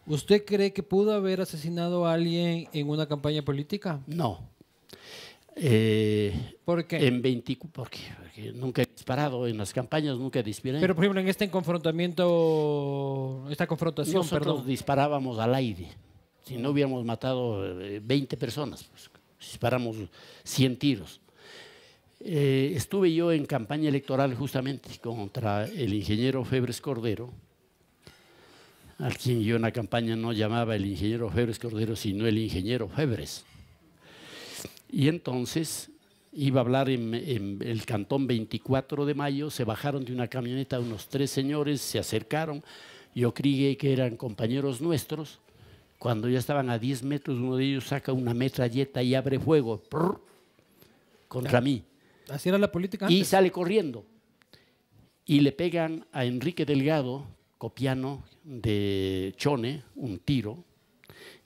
[SPEAKER 1] ¿Usted cree que pudo haber asesinado a alguien en una campaña política?
[SPEAKER 2] No.
[SPEAKER 1] ¿Por qué?
[SPEAKER 2] Porque nunca he disparado en las campañas, nunca disparé.
[SPEAKER 1] Pero, por ejemplo, en esta confrontación,
[SPEAKER 2] Nosotros
[SPEAKER 1] perdón.
[SPEAKER 2] disparábamos al aire. Si no hubiéramos matado 20 personas, pues, disparamos 100 tiros. Estuve yo en campaña electoral justamente contra el ingeniero Febres Cordero, al quien yo en la campaña no llamaba el ingeniero Febres Cordero, sino el ingeniero Febres. Y entonces iba a hablar en el cantón 24 de mayo, se bajaron de una camioneta unos 3 señores, se acercaron, yo creí que eran compañeros nuestros. Cuando ya estaban a 10 metros, uno de ellos saca una metralleta y abre fuego contra mí.
[SPEAKER 1] Así era la política
[SPEAKER 2] Y
[SPEAKER 1] antes.
[SPEAKER 2] sale corriendo. Y le pegan a Enrique Delgado, copiano de Chone, un tiro,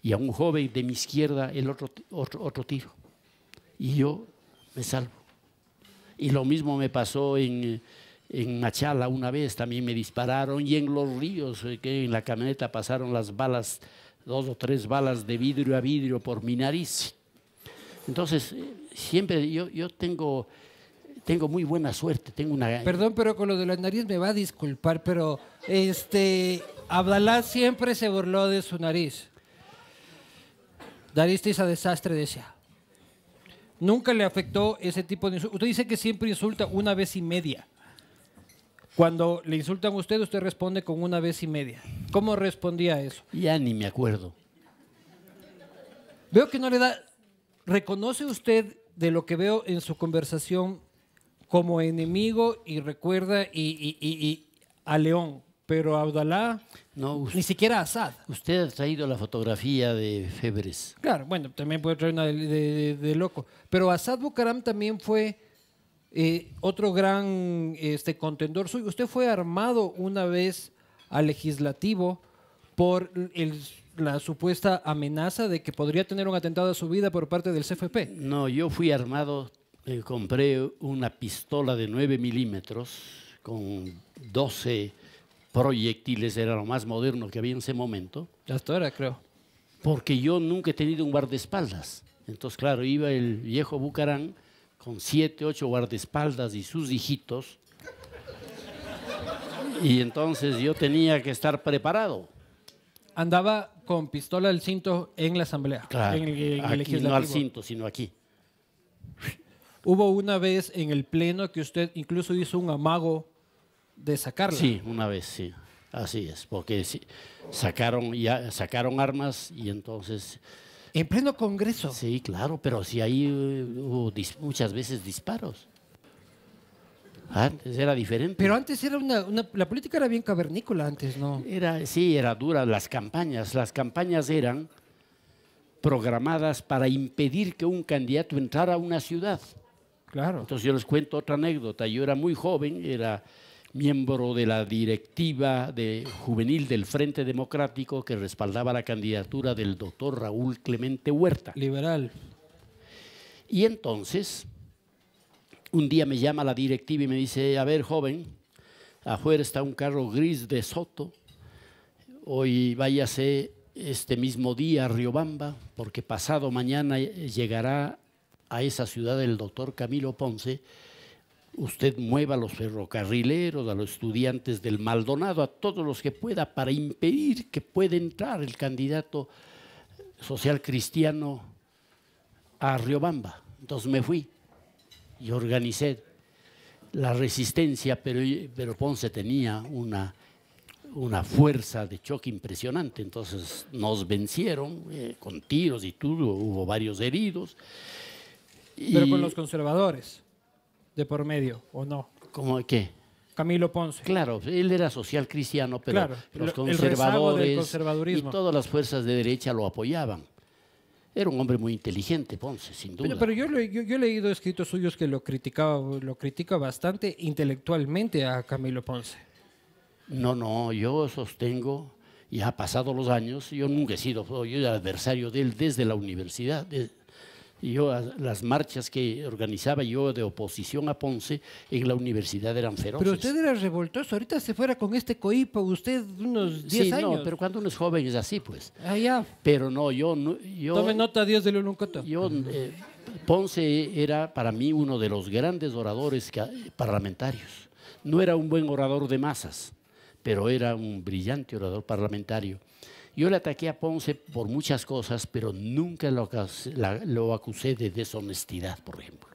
[SPEAKER 2] y a un joven de mi izquierda el otro tiro. Y yo me salvo. Y lo mismo me pasó en Machala una vez, también me dispararon, y en Los Ríos, que en la camioneta pasaron las balas, 2 o 3 balas de vidrio a vidrio por mi nariz. Entonces, siempre yo tengo muy buena suerte, tengo una...
[SPEAKER 1] Perdón, pero con lo de la nariz me va a disculpar, pero Abdalá siempre se burló de su nariz. Nariz a desastre, decía. Nunca le afectó ese tipo de insulto. Usted dice que siempre insulta 1 vez y media. Cuando le insultan a usted, usted responde con 1 vez y media. ¿Cómo respondía a eso?
[SPEAKER 2] Ya ni me acuerdo.
[SPEAKER 1] Veo que no le da... ¿Reconoce usted de lo que veo en su conversación como enemigo y recuerda y a León, pero a Abdalá,
[SPEAKER 2] No,
[SPEAKER 1] ni siquiera a Assad?
[SPEAKER 2] usted ha traído la fotografía de Febres.
[SPEAKER 1] Claro, bueno, también puede traer una de loco. Pero Assad Bucaram también fue otro gran contendor suyo. Usted fue armado una vez al legislativo por la supuesta amenaza de que podría tener un atentado a su vida por parte del CFP.
[SPEAKER 2] No, yo fui armado, compré una pistola de 9 milímetros con 12 proyectiles, era lo más moderno que había en ese momento,
[SPEAKER 1] Hasta ahora, creo.
[SPEAKER 2] porque yo nunca he tenido un guardaespaldas. Entonces, claro, iba el viejo Bucarán con 7, 8 guardaespaldas y sus hijitos, y entonces yo tenía que estar preparado.
[SPEAKER 1] Andaba con pistola al cinto en la asamblea,
[SPEAKER 2] Claro,
[SPEAKER 1] en el
[SPEAKER 2] aquí,
[SPEAKER 1] legislativo.
[SPEAKER 2] no al cinto, sino aquí.
[SPEAKER 1] Hubo una vez en el pleno que usted incluso hizo un amago de sacarla.
[SPEAKER 2] Sí, una vez, sí. Así es, porque sí, sacaron armas y entonces...
[SPEAKER 1] En pleno Congreso.
[SPEAKER 2] Sí, claro, pero sí ahí hubo muchas veces disparos. Antes era diferente.
[SPEAKER 1] Pero antes era la política era bien cavernícola antes, ¿no?
[SPEAKER 2] Sí, era dura las campañas. Las campañas eran programadas para impedir que un candidato entrara a una ciudad.
[SPEAKER 1] Claro.
[SPEAKER 2] Entonces yo les cuento otra anécdota. Yo era muy joven, era miembro de la directiva juvenil del Frente Democrático que respaldaba la candidatura del doctor Raúl Clemente Huerta.
[SPEAKER 1] Liberal.
[SPEAKER 2] Y entonces, un día me llama la directiva y me dice, a ver, joven, afuera está un carro gris de Soto, hoy váyase este mismo día a Riobamba, porque pasado mañana llegará a esa ciudad el doctor Camilo Ponce. Usted mueva a los ferrocarrileros, a los estudiantes del Maldonado, a todos los que pueda para impedir que pueda entrar el candidato social cristiano a Riobamba. Entonces me fui y organicé la resistencia, pero Ponce tenía una fuerza de choque impresionante. Entonces nos vencieron con tiros y todo, hubo varios heridos.
[SPEAKER 1] Pero con los conservadores de por medio, ¿o no?
[SPEAKER 2] ¿Cómo qué?
[SPEAKER 1] Camilo Ponce.
[SPEAKER 2] Claro, él era social cristiano, pero
[SPEAKER 1] Claro,
[SPEAKER 2] los
[SPEAKER 1] el rezago del
[SPEAKER 2] conservadores y
[SPEAKER 1] conservadurismo.
[SPEAKER 2] todas las fuerzas de derecha lo apoyaban. Era un hombre muy inteligente, Ponce, sin duda.
[SPEAKER 1] Pero yo he leído escritos suyos que lo critica bastante intelectualmente a Camilo Ponce.
[SPEAKER 2] No, yo sostengo, Ya pasados los años, yo nunca he sido, yo era adversario de él desde la universidad. Y yo, las marchas que organizaba yo de oposición a Ponce en la universidad eran feroces.
[SPEAKER 1] Pero usted era revoltoso, ahorita se fuera con este cohipo, usted unos 10 años.
[SPEAKER 2] No, pero cuando uno es joven es así, pues.
[SPEAKER 1] Ah, ya.
[SPEAKER 2] Pero no,
[SPEAKER 1] Tome nota, Dios de Luluncoto.
[SPEAKER 2] Ponce era para mí uno de los grandes oradores parlamentarios. No era un buen orador de masas, pero era un brillante orador parlamentario. Yo le ataqué a Ponce por muchas cosas, pero nunca lo acusé de deshonestidad, por ejemplo.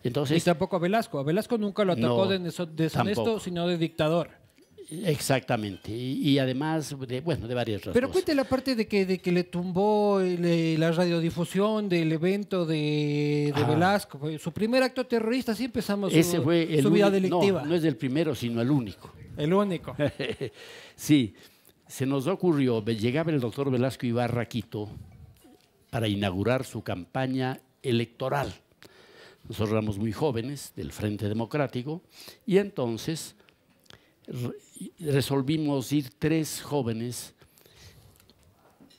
[SPEAKER 2] Entonces,
[SPEAKER 1] Y tampoco a Velasco. A Velasco nunca lo atacó
[SPEAKER 2] No,
[SPEAKER 1] de deshonesto,
[SPEAKER 2] tampoco.
[SPEAKER 1] sino de dictador.
[SPEAKER 2] exactamente. Y además, de varias otras
[SPEAKER 1] Pero
[SPEAKER 2] cosas.
[SPEAKER 1] cuente la parte de que le tumbó la radiodifusión del evento de Velasco. Fue su primer acto terrorista, así empezamos
[SPEAKER 2] Ese fue
[SPEAKER 1] su vida
[SPEAKER 2] único-
[SPEAKER 1] delictiva.
[SPEAKER 2] No es el primero, sino el único.
[SPEAKER 1] El único.
[SPEAKER 2] Sí, se nos ocurrió, llegaba el doctor Velasco Ibarra a Quito para inaugurar su campaña electoral. Nosotros éramos muy jóvenes del Frente Democrático y entonces resolvimos ir 3 jóvenes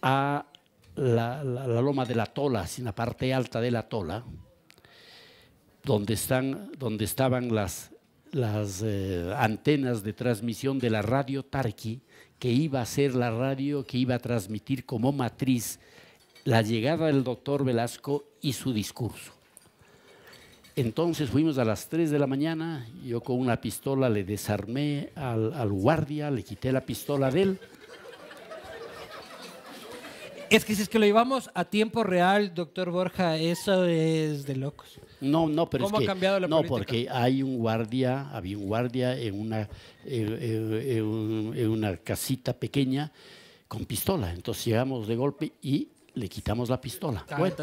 [SPEAKER 2] a la loma de la Tola, en la parte alta de la Tola, donde estaban las antenas de transmisión de la radio Tarqui, que iba a ser la radio que iba a transmitir como matriz la llegada del doctor Velasco y su discurso. Entonces fuimos a las 3 de la mañana, yo con una pistola le desarmé al guardia, le quité la pistola de él.
[SPEAKER 1] Es que si es que lo llevamos a tiempo real, doctor Borja, eso es de locos.
[SPEAKER 2] No, pero
[SPEAKER 1] ¿Cómo
[SPEAKER 2] es que
[SPEAKER 1] ha cambiado la política?
[SPEAKER 2] porque había un guardia en una casita pequeña con pistola. Entonces llegamos de golpe y le quitamos la pistola. Bueno,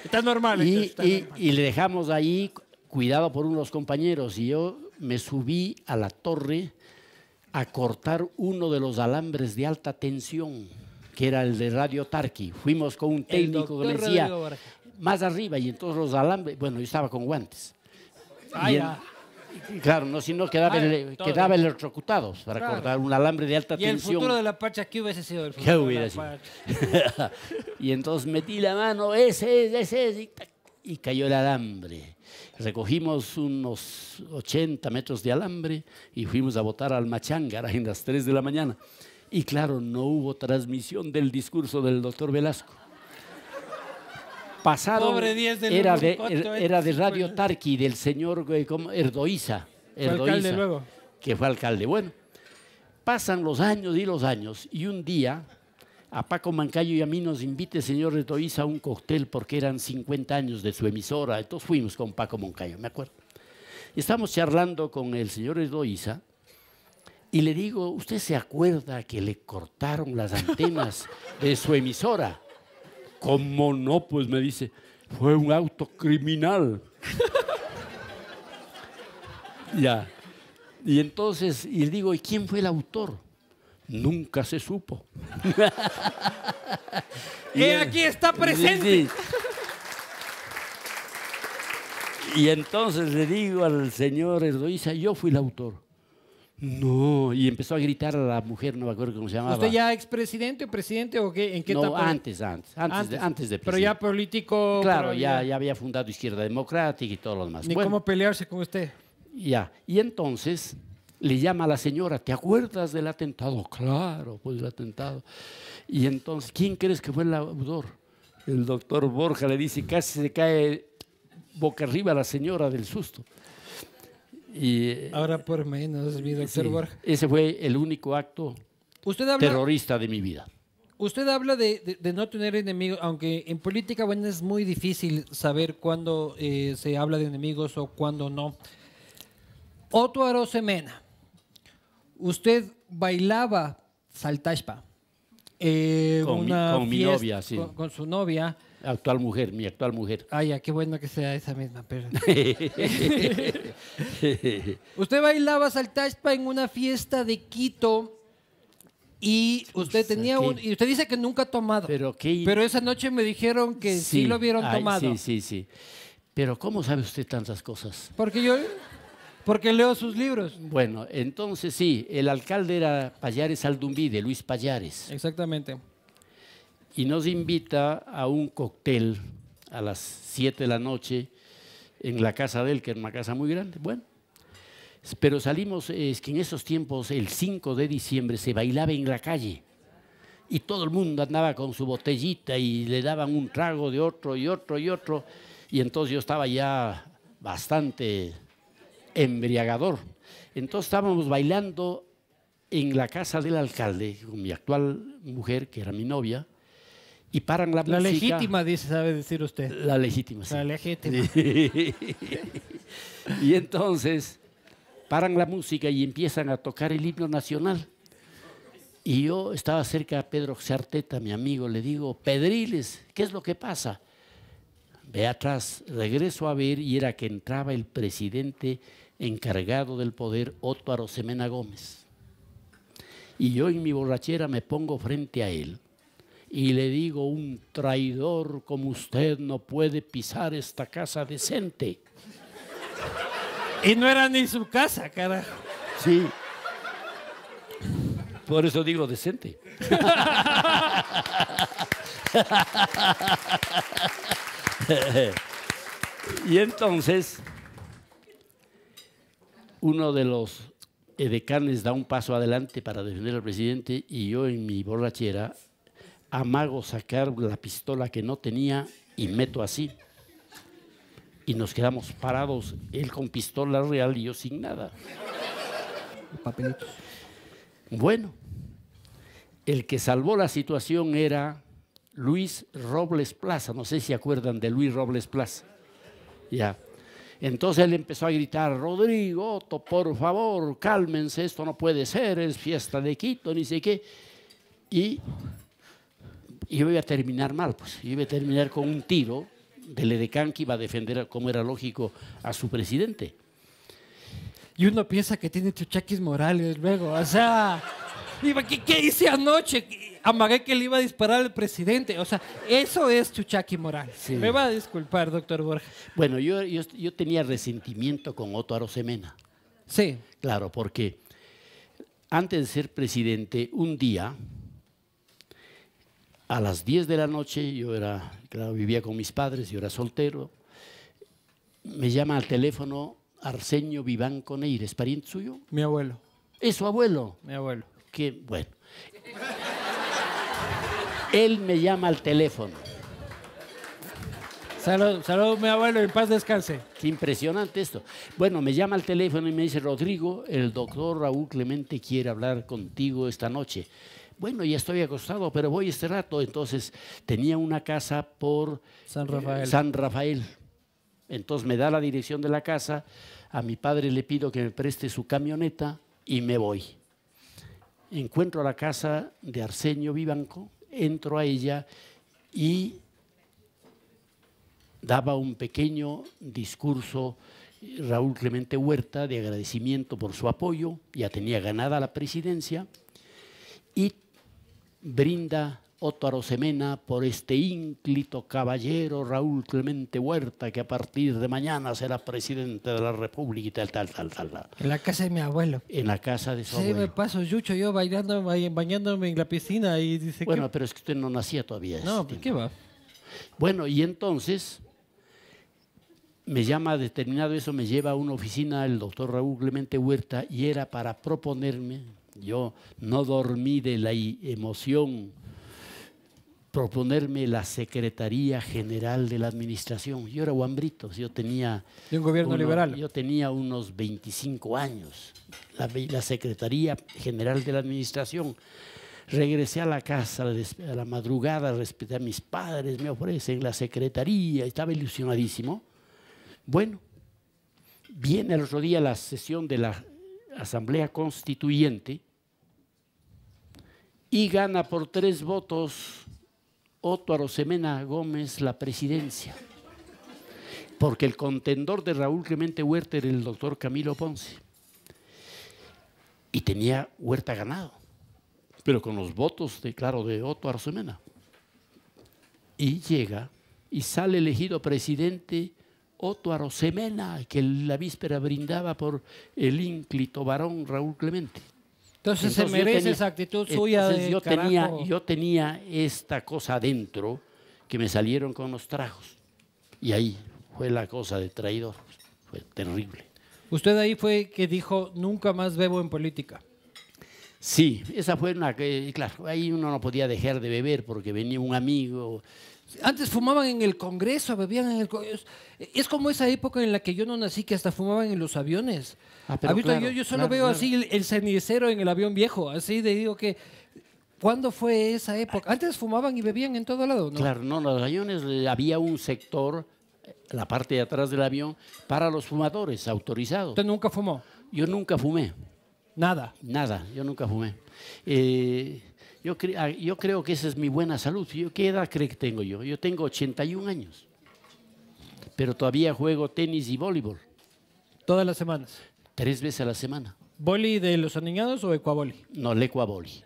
[SPEAKER 1] Está normal.
[SPEAKER 2] y le dejamos ahí cuidado por unos compañeros y yo me subí a la torre a cortar uno de los alambres de alta tensión, que era el de Radio Tarqui. Fuimos con un técnico que le decía más arriba y entonces los alambres, bueno, yo estaba con guantes. Y claro, no, si no quedaba electrocutados para cortar un alambre de alta
[SPEAKER 1] Y el
[SPEAKER 2] tensión.
[SPEAKER 1] futuro de la Pacha, ¿qué hubiese sido el futuro
[SPEAKER 2] ¿Qué
[SPEAKER 1] de
[SPEAKER 2] hubiera
[SPEAKER 1] la
[SPEAKER 2] sido?
[SPEAKER 1] Pacha?
[SPEAKER 2] Y entonces metí la mano, ese es, y cayó el alambre. Recogimos unos 80 metros de alambre y fuimos a botar al Machángara en las 3 de la mañana. Y claro, no hubo transmisión del discurso del doctor Velasco. Pasaron,
[SPEAKER 1] Pobre 10 de
[SPEAKER 2] era
[SPEAKER 1] Luluncoto,
[SPEAKER 2] de Radio Tarqui, del señor Erdoiza.
[SPEAKER 1] Fue alcalde luego.
[SPEAKER 2] Que fue alcalde. Bueno, pasan los años y un día a Paco Mancayo y a mí nos invita el señor Erdoiza a un cóctel porque eran 50 años de su emisora. Entonces fuimos con Paco Mancayo, me acuerdo. Y estamos charlando con el señor Erdoiza y le digo, ¿usted se acuerda que le cortaron las antenas de su emisora? ¿Cómo no? Pues me dice, fue un auto criminal. Ya. Y entonces, y le digo, ¿y quién fue el autor? Nunca se supo.
[SPEAKER 1] Y aquí está presente.
[SPEAKER 2] Sí. Y entonces le digo al señor Erdoiza, yo fui el autor. No, y empezó a gritar a la mujer, no me acuerdo cómo se llamaba.
[SPEAKER 1] ¿Usted ya expresidente o presidente o qué? ¿En qué
[SPEAKER 2] No,
[SPEAKER 1] etapa?
[SPEAKER 2] antes de
[SPEAKER 1] Pero ya
[SPEAKER 2] presidente.
[SPEAKER 1] político.
[SPEAKER 2] Claro,
[SPEAKER 1] pero
[SPEAKER 2] ya había fundado Izquierda Democrática y todo lo demás.
[SPEAKER 1] Ni
[SPEAKER 2] Bueno,
[SPEAKER 1] cómo pelearse con usted.
[SPEAKER 2] ya, y entonces le llama a la señora, ¿te acuerdas del atentado? Claro, pues el atentado. Y entonces, ¿quién crees que fue el autor? El doctor Borja le dice, casi se cae boca arriba la señora del susto. Y,
[SPEAKER 1] Ahora por menos, mi doctor
[SPEAKER 2] sí,
[SPEAKER 1] Borja.
[SPEAKER 2] ese fue el único acto
[SPEAKER 1] Usted habla,
[SPEAKER 2] terrorista de mi vida.
[SPEAKER 1] usted habla de no tener enemigos, aunque en política, bueno, es muy difícil saber cuándo se habla de enemigos o cuándo no. Otto Arosemena, usted bailaba saltashpa.
[SPEAKER 2] Con mi novia, sí.
[SPEAKER 1] Con su novia.
[SPEAKER 2] Mi actual mujer.
[SPEAKER 1] Ay, ya, qué bueno que sea esa misma, pero... Usted bailaba saltashpa en una fiesta de Quito y usted tenía y usted dice que nunca ha tomado. Pero esa noche me dijeron que sí lo vieron tomado.
[SPEAKER 2] Sí. Pero ¿cómo sabe usted tantas cosas?
[SPEAKER 1] Porque yo... Porque leo sus libros.
[SPEAKER 2] Bueno, entonces sí, el alcalde era Pallares Aldumbide, Luis Pallares.
[SPEAKER 1] Exactamente.
[SPEAKER 2] Y nos invita a un cóctel a las 7 de la noche en la casa de él, que era una casa muy grande. Bueno, pero salimos, es que en esos tiempos, el 5 de diciembre, se bailaba en la calle. Y todo el mundo andaba con su botellita y le daban un trago de otro y otro y otro. Y entonces yo estaba ya bastante embriagador. Entonces estábamos bailando en la casa del alcalde con mi actual mujer, que era mi novia, y paran la música.
[SPEAKER 1] La legítima, dice, sabe decir usted.
[SPEAKER 2] La legítima, sí.
[SPEAKER 1] La legítima.
[SPEAKER 2] Y entonces paran la música y empiezan a tocar el himno nacional. Y yo estaba cerca de Pedro José Arteta, mi amigo, le digo, Pedriles, ¿qué es lo que pasa? Ve atrás, regreso a ver y era que entraba el presidente encargado del poder, Otto Arosemena Gómez. Y yo en mi borrachera me pongo frente a él y le digo, un traidor como usted no puede pisar esta casa decente.
[SPEAKER 1] Y no era ni su casa, carajo.
[SPEAKER 2] Sí. Por eso digo decente. Y entonces, uno de los edecanes da un paso adelante para defender al presidente y yo en mi borrachera amago sacar la pistola que no tenía y meto así. Y nos quedamos parados, él con pistola real y yo sin nada.
[SPEAKER 1] Papelitos.
[SPEAKER 2] Bueno, el que salvó la situación era Luis Robles Plaza. No sé si se acuerdan de Luis Robles Plaza. Ya. Entonces él empezó a gritar, Rodrigo, Otto, por favor, cálmense, esto no puede ser, es fiesta de Quito, ni sé qué. Y yo iba a terminar mal, pues. Yo iba a terminar con un tiro del edecán que iba a defender, como era lógico, a su presidente.
[SPEAKER 1] Y uno piensa que tiene chuchaquis morales luego, o sea, ¿qué hice anoche? Amagué que le iba a disparar al presidente, o sea, eso es chuchaqui moral.
[SPEAKER 2] Sí.
[SPEAKER 1] Me va a disculpar, doctor Borja.
[SPEAKER 2] Bueno, yo tenía resentimiento con Otto Arosemena.
[SPEAKER 1] Sí.
[SPEAKER 2] Claro, porque antes de ser presidente, un día, a las 10 de la noche, claro, vivía con mis padres, yo era soltero, me llama al teléfono Arsenio Vivanco Neires, ¿pariente suyo?
[SPEAKER 1] Mi abuelo.
[SPEAKER 2] ¿Es su abuelo?
[SPEAKER 1] Mi abuelo.
[SPEAKER 2] Que bueno. Él me llama al teléfono.
[SPEAKER 1] Salud, mi abuelo, en paz descanse.
[SPEAKER 2] Qué impresionante esto. Bueno, me llama al teléfono y me dice, Rodrigo, el doctor Raúl Clemente quiere hablar contigo esta noche. Bueno, ya estoy acostado, pero voy este rato. Entonces, tenía una casa por
[SPEAKER 1] San Rafael.
[SPEAKER 2] San Rafael. Entonces, me da la dirección de la casa. A mi padre le pido que me preste su camioneta y me voy. Encuentro la casa de Arsenio Vivanco, entro a ella y daba un pequeño discurso Raúl Clemente Huerta de agradecimiento por su apoyo, ya tenía ganada la presidencia, y brinda Otto Arosemena por este ínclito caballero Raúl Clemente Huerta, que a partir de mañana será presidente de la República y tal.
[SPEAKER 1] En la casa de mi abuelo.
[SPEAKER 2] En la casa de su
[SPEAKER 1] Sí,
[SPEAKER 2] abuelo.
[SPEAKER 1] me paso yucho yo bañándome en la piscina y dice
[SPEAKER 2] Bueno, pero es que usted no nacía todavía.
[SPEAKER 1] No, ¿qué va?
[SPEAKER 2] Bueno, y entonces me llama, determinado eso, me lleva a una oficina el doctor Raúl Clemente Huerta y era para proponerme, yo no dormí de la emoción, proponerme la Secretaría General de la Administración. Yo era guambrito, yo tenía…
[SPEAKER 1] De un gobierno liberal.
[SPEAKER 2] Yo tenía unos 25 años, la Secretaría General de la Administración. Regresé a la casa a la madrugada, respeté a mis padres, me ofrecen la secretaría, estaba ilusionadísimo. Bueno, viene el otro día la sesión de la Asamblea Constituyente y gana por 3 votos Otto Arosemena Gómez la presidencia, porque el contendor de Raúl Clemente Huerta era el doctor Camilo Ponce y tenía Huerta ganado, pero con los votos de Otto Arosemena. Y llega y sale elegido presidente Otto Arosemena, que la víspera brindaba por el ínclito varón Raúl Clemente.
[SPEAKER 1] Entonces se merece esa actitud suya de
[SPEAKER 2] yo tenía esta cosa adentro que me salieron con los tragos. Y ahí fue la cosa de traidor. Fue terrible.
[SPEAKER 1] Usted ahí fue que dijo, nunca más bebo en política.
[SPEAKER 2] Sí, esa fue una que, claro, ahí uno no podía dejar de beber porque venía un amigo.
[SPEAKER 1] Antes fumaban en el Congreso, bebían en el Congreso. Es como esa época en la que yo no nací, que hasta fumaban en los aviones.
[SPEAKER 2] Pero claro,
[SPEAKER 1] yo solo veo así el cenicero en el avión viejo, así de digo que... ¿Cuándo fue esa época? Antes fumaban y bebían en todo lado, ¿no?
[SPEAKER 2] Claro, no, los aviones había un sector, la parte de atrás del avión, para los fumadores, autorizados.
[SPEAKER 1] ¿Usted nunca fumó?
[SPEAKER 2] Yo nunca fumé.
[SPEAKER 1] Nada.
[SPEAKER 2] Nada, yo nunca fumé. Yo creo que esa es mi buena salud. ¿Qué edad cree que tengo yo? Yo tengo 81 años, pero todavía juego tenis y voleibol.
[SPEAKER 1] ¿Todas las semanas?
[SPEAKER 2] 3 veces a la semana.
[SPEAKER 1] ¿Boli de los aniñados o ecuaboli?
[SPEAKER 2] No, el ecuaboli.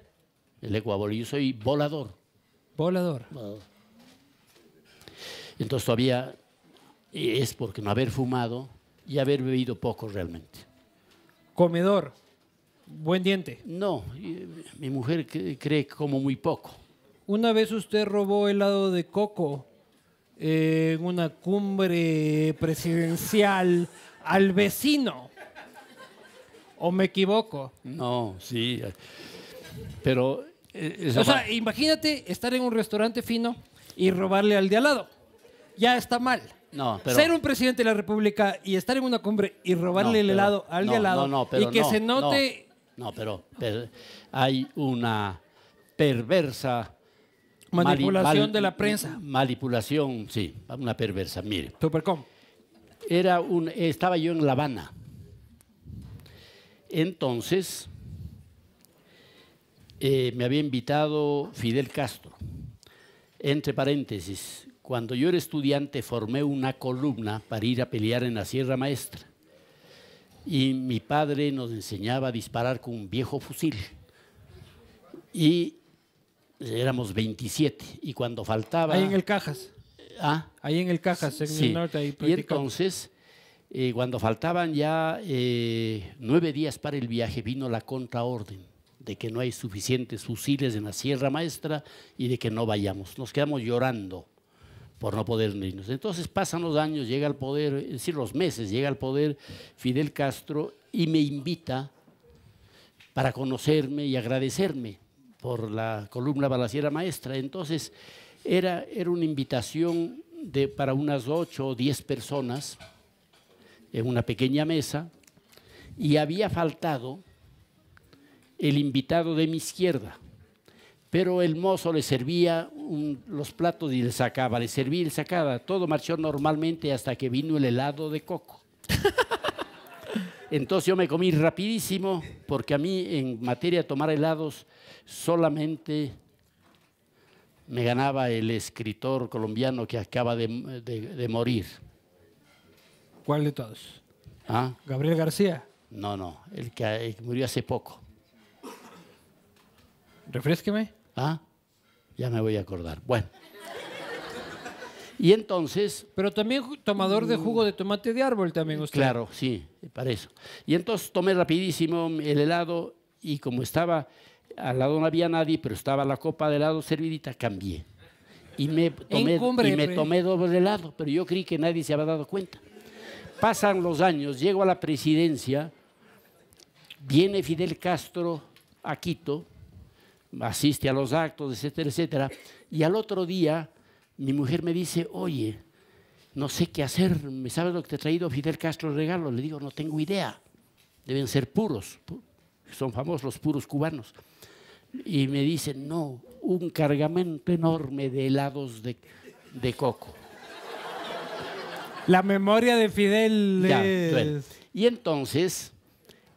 [SPEAKER 2] El ecuaboli. Yo soy volador.
[SPEAKER 1] Volador.
[SPEAKER 2] Entonces todavía es porque no haber fumado y haber bebido poco realmente.
[SPEAKER 1] Comedor. Buen diente.
[SPEAKER 2] No, mi mujer cree que como muy poco.
[SPEAKER 1] Una vez usted robó helado de coco en una cumbre presidencial al vecino. ¿O me equivoco?
[SPEAKER 2] No, sí. Pero...
[SPEAKER 1] o sea, imagínate estar en un restaurante fino y robarle al de al lado. Ya está mal.
[SPEAKER 2] No, pero...
[SPEAKER 1] Ser un presidente de la República y estar en una cumbre y robarle el helado al de al lado y que se note...
[SPEAKER 2] No, pero hay una perversa...
[SPEAKER 1] manipulación de la prensa.
[SPEAKER 2] Manipulación, sí, una perversa. Mire.
[SPEAKER 1] Supercom.
[SPEAKER 2] Estaba yo en La Habana. Entonces, me había invitado Fidel Castro. Entre paréntesis, cuando yo era estudiante formé una columna para ir a pelear en la Sierra Maestra. Y mi padre nos enseñaba a disparar con un viejo fusil. Y éramos 27. Y cuando faltaba...
[SPEAKER 1] Ahí en el Cajas.
[SPEAKER 2] ¿Ah?
[SPEAKER 1] Ahí en el Cajas, en
[SPEAKER 2] Sí.
[SPEAKER 1] el norte. Ahí
[SPEAKER 2] Y entonces, cuando faltaban ya 9 días para el viaje, vino la contraorden de que no hay suficientes fusiles en la Sierra Maestra y de que no vayamos. Nos quedamos llorando por no poder irnos. Entonces pasan los años, llega al poder, es decir, los meses, llega al poder Fidel Castro y me invita para conocerme y agradecerme por la columna para la Sierra Maestra. Entonces era una invitación para unas 8 o 10 personas en una pequeña mesa y había faltado el invitado de mi izquierda. Pero el mozo le servía los platos y le sacaba, le servía y le sacaba. Todo marchó normalmente hasta que vino el helado de coco. Entonces yo me comí rapidísimo, porque a mí en materia de tomar helados solamente me ganaba el escritor colombiano que acaba de morir.
[SPEAKER 1] ¿Cuál de todos?
[SPEAKER 2] ¿Ah?
[SPEAKER 1] Gabriel García.
[SPEAKER 2] No, el que murió hace poco.
[SPEAKER 1] Refrésqueme.
[SPEAKER 2] ¿Ah? Ya me voy a acordar. Bueno. Y entonces...
[SPEAKER 1] Pero también tomador de jugo de tomate de árbol también usted.
[SPEAKER 2] Claro, sí, para eso. Y entonces tomé rapidísimo el helado y como estaba, al lado no había nadie, pero estaba la copa de helado servidita, cambié. Y me tomé doble helado, pero yo creí que nadie se había dado cuenta. Pasan los años, llego a la presidencia, viene Fidel Castro a Quito, asiste a los actos, etcétera, etcétera, y al otro día mi mujer me dice, oye, no sé qué hacer, ¿sabes lo que te ha traído Fidel Castro regalo? Le digo, no tengo idea, deben ser puros, son famosos los puros cubanos. Y me dice, no, un cargamento enorme de helados de coco.
[SPEAKER 1] La memoria de Fidel
[SPEAKER 2] Ya,
[SPEAKER 1] es...
[SPEAKER 2] bueno. Y entonces...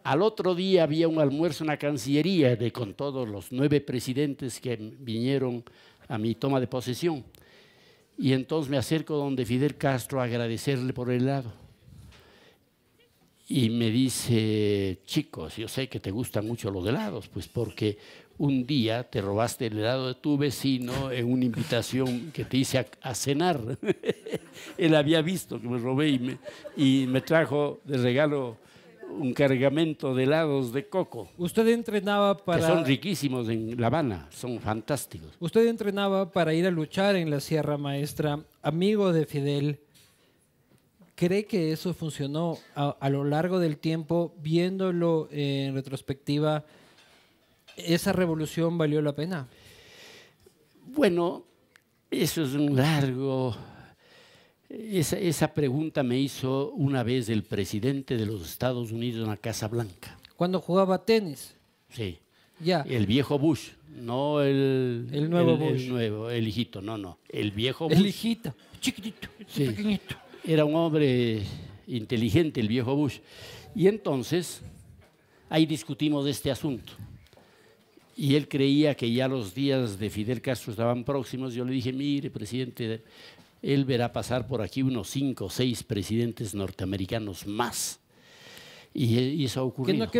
[SPEAKER 2] Al otro día había un almuerzo en la Cancillería con todos los 9 presidentes que vinieron a mi toma de posesión. Y entonces me acerco donde Fidel Castro a agradecerle por el helado. y me dice, chicos, yo sé que te gustan mucho los helados, pues porque un día te robaste el helado de tu vecino en una invitación que te hice a cenar. Él había visto que me robé y me trajo de regalo un cargamento de helados de coco.
[SPEAKER 1] Usted entrenaba para...
[SPEAKER 2] Que son riquísimos en La Habana, son fantásticos.
[SPEAKER 1] Usted entrenaba para ir a luchar en la Sierra Maestra, amigo de Fidel. ¿Cree que eso funcionó a lo largo del tiempo? Viéndolo en retrospectiva, ¿esa revolución valió la pena?
[SPEAKER 2] Bueno, eso es un largo... Esa pregunta me hizo una vez el presidente de los Estados Unidos en la Casa Blanca.
[SPEAKER 1] Cuando jugaba tenis.
[SPEAKER 2] Sí.
[SPEAKER 1] Ya.
[SPEAKER 2] El viejo Bush, no el
[SPEAKER 1] nuevo Bush.
[SPEAKER 2] El nuevo, el hijito, no. El viejo Bush.
[SPEAKER 1] El hijito, chiquitito,
[SPEAKER 2] Sí.
[SPEAKER 1] pequeñito.
[SPEAKER 2] Era un hombre inteligente, el viejo Bush. Y entonces, ahí discutimos este asunto. Y él creía que ya los días de Fidel Castro estaban próximos. Yo le dije, mire, presidente, él verá pasar por aquí unos 5 o 6 presidentes norteamericanos más. Y eso ha ocurrido.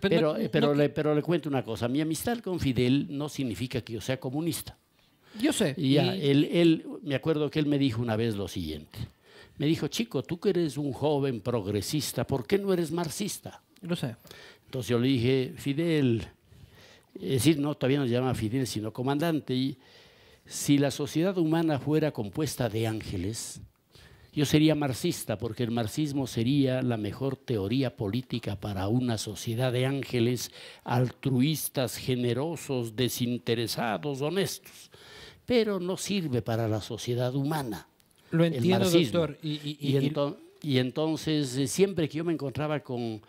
[SPEAKER 2] Pero le cuento una cosa. Mi amistad con Fidel no significa que yo sea comunista.
[SPEAKER 1] Yo sé.
[SPEAKER 2] Y ya, me acuerdo que él me dijo una vez lo siguiente. Me dijo, chico, tú que eres un joven progresista, ¿por qué no eres marxista?
[SPEAKER 1] Lo sé.
[SPEAKER 2] Entonces yo le dije, Fidel, es decir, no, todavía no se llama Fidel, sino comandante, y si la sociedad humana fuera compuesta de ángeles, yo sería marxista, porque el marxismo sería la mejor teoría política para una sociedad de ángeles altruistas, generosos, desinteresados, honestos. Pero no sirve para la sociedad humana.
[SPEAKER 1] Lo entiendo, doctor.
[SPEAKER 2] Y entonces, siempre que yo me encontraba con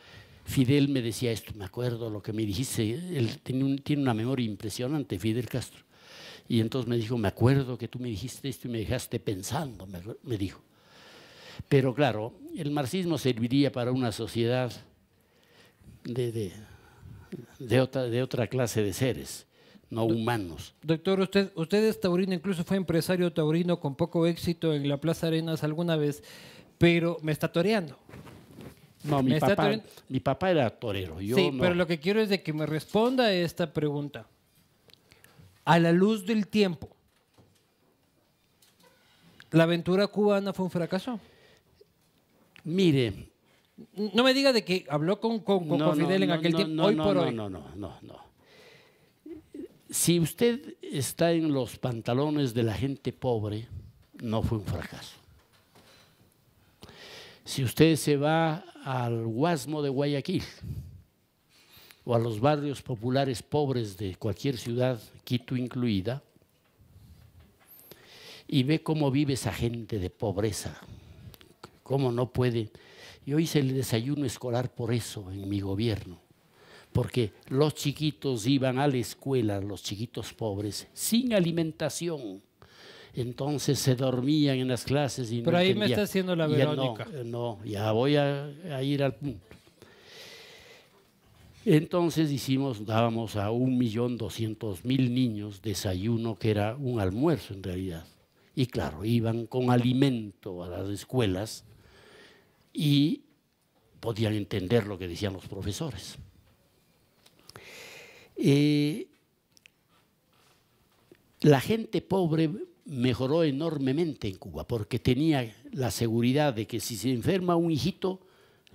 [SPEAKER 2] Fidel, me decía esto, me acuerdo lo que me dijiste, él tiene una memoria impresionante, Fidel Castro. Y entonces me dijo, me acuerdo que tú me dijiste esto y me dejaste pensando, me dijo. Pero claro, el marxismo serviría para una sociedad de otra clase de seres, no humanos.
[SPEAKER 1] Doctor, usted es taurino, incluso fue empresario taurino con poco éxito en la Plaza Arenas alguna vez, pero me está toreando.
[SPEAKER 2] No, mi papá era torero. Yo
[SPEAKER 1] sí,
[SPEAKER 2] no.
[SPEAKER 1] Pero lo que quiero es de que me responda a esta pregunta. A la luz del tiempo, ¿la aventura cubana fue un fracaso?
[SPEAKER 2] Mire.
[SPEAKER 1] No me diga de que habló con Fidel en aquel tiempo, hoy por hoy.
[SPEAKER 2] No. Si usted está en los pantalones de la gente pobre, no fue un fracaso. Si usted se va al Guasmo de Guayaquil o a los barrios populares pobres de cualquier ciudad, Quito incluida, y ve cómo vive esa gente de pobreza, cómo no puede. Yo hice el desayuno escolar por eso en mi gobierno, porque los chiquitos iban a la escuela, los chiquitos pobres, sin alimentación. Entonces se dormían en las clases y
[SPEAKER 1] pero
[SPEAKER 2] no
[SPEAKER 1] ahí
[SPEAKER 2] entendían.
[SPEAKER 1] me está haciendo la Verónica.
[SPEAKER 2] No, ya voy a ir al punto. Entonces dábamos a 1.200.000 niños desayuno, que era un almuerzo en realidad. Y claro, iban con alimento a las escuelas y podían entender lo que decían los profesores. La gente pobre mejoró enormemente en Cuba porque tenía la seguridad de que si se enferma un hijito,